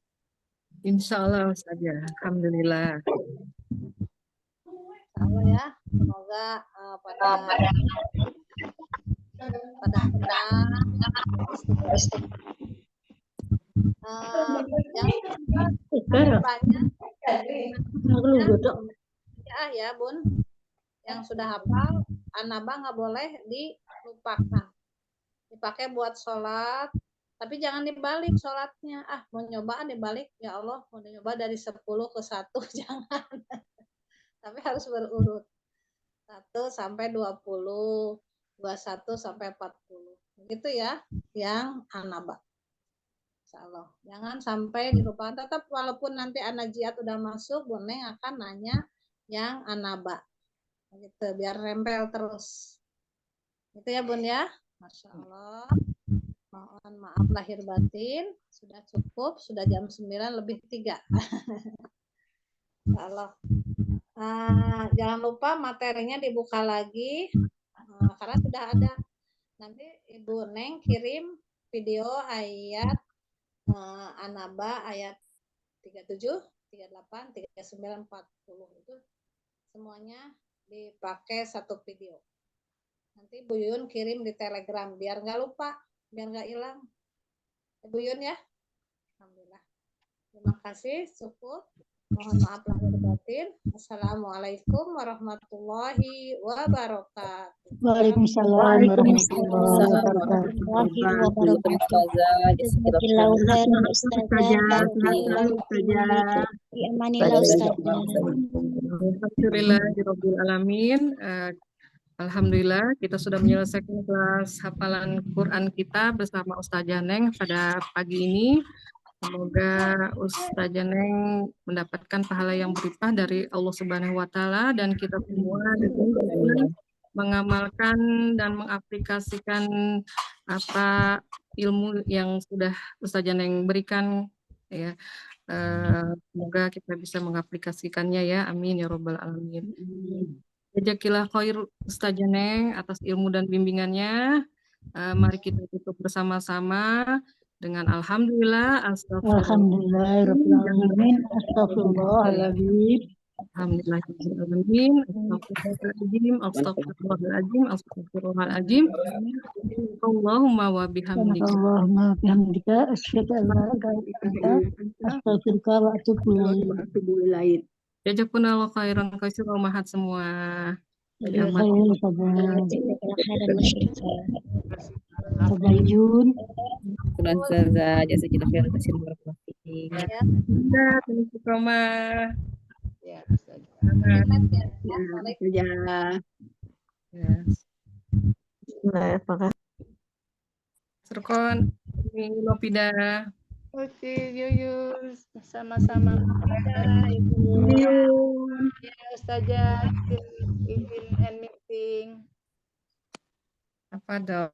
Insya Allah Ustazah. Alhamdulillah. Allah ya, semoga pada yang banyak ya Bun. yang sudah hafal, An-Naba nggak boleh dilupakan. Dipakai buat sholat, tapi jangan dibalik sholatnya. Mau nyobaan dibalik, ya Allah, mau nyoba dari 10 ke 1, jangan. Tapi harus berurut. 1 sampai 20, 21 sampai 40. Begitu ya, yang An-Naba. Insyaallah. Jangan sampai dilupakan. Tetap walaupun nanti An-Najiat udah masuk, Bu Neng akan nanya yang An-Naba. Gitu, biar rempel terus. Itu ya Bun ya. Masya Allah. Mohon maaf lahir batin. Sudah cukup, sudah jam 9:03. Allah. Jangan lupa materinya dibuka lagi. Karena sudah ada. Nanti Ibu Neng kirim video ayat An-Naba ayat 37, 38, 39, 40. Itu semuanya dipakai satu video. Nanti Bu Yun kirim di Telegram biar nggak lupa, biar nggak hilang. Bu Yun ya. Alhamdulillah. Terima kasih, cukup. Mohon maaf lahir batin. Assalamualaikum warahmatullahi wabarakatuh. Waalaikumsalam warahmatullahi wabarakatuh. Alhamdulillahirobbilalamin. Alhamdulillah kita sudah menyelesaikan kelas hafalan Quran kita bersama Ustazah Neng pada pagi ini. Semoga Ustazah Neng mendapatkan pahala yang berlimpah dari Allah Subhanahu wa Ta'ala, dan kita semua mengamalkan dan mengaplikasikan apa ilmu yang sudah Ustazah Neng berikan ya. Semoga kita bisa mengaplikasikannya ya. Amin ya robbal alamin. Jazakillah khair Ustazah Neng atas ilmu dan bimbingannya. Mari kita tutup bersama-sama dengan alhamdulillah, Alhamdulillahirrahmanirrahim. Astagfirullahaladzim. Alhamdulillahirrahmanirrahim. Astagfirullahaladzim. Astagfirullahaladzim. Allahumma wa bihamdika. Allahumma bihamdika asyhadu an la ilaha illa anta astaghfiruka wa atubu ilaik. Jazakumullahu khairan katsiran mahat semua. Tabayun. Kurang saja jasa kita khairan katsiran warahmatullahi wabarakatuh. Ya, Serkon, ini Lopida. Oke, Yuyus, sama-sama. Ibu. Ya, Ustazah, izin and meeting. Apa dong?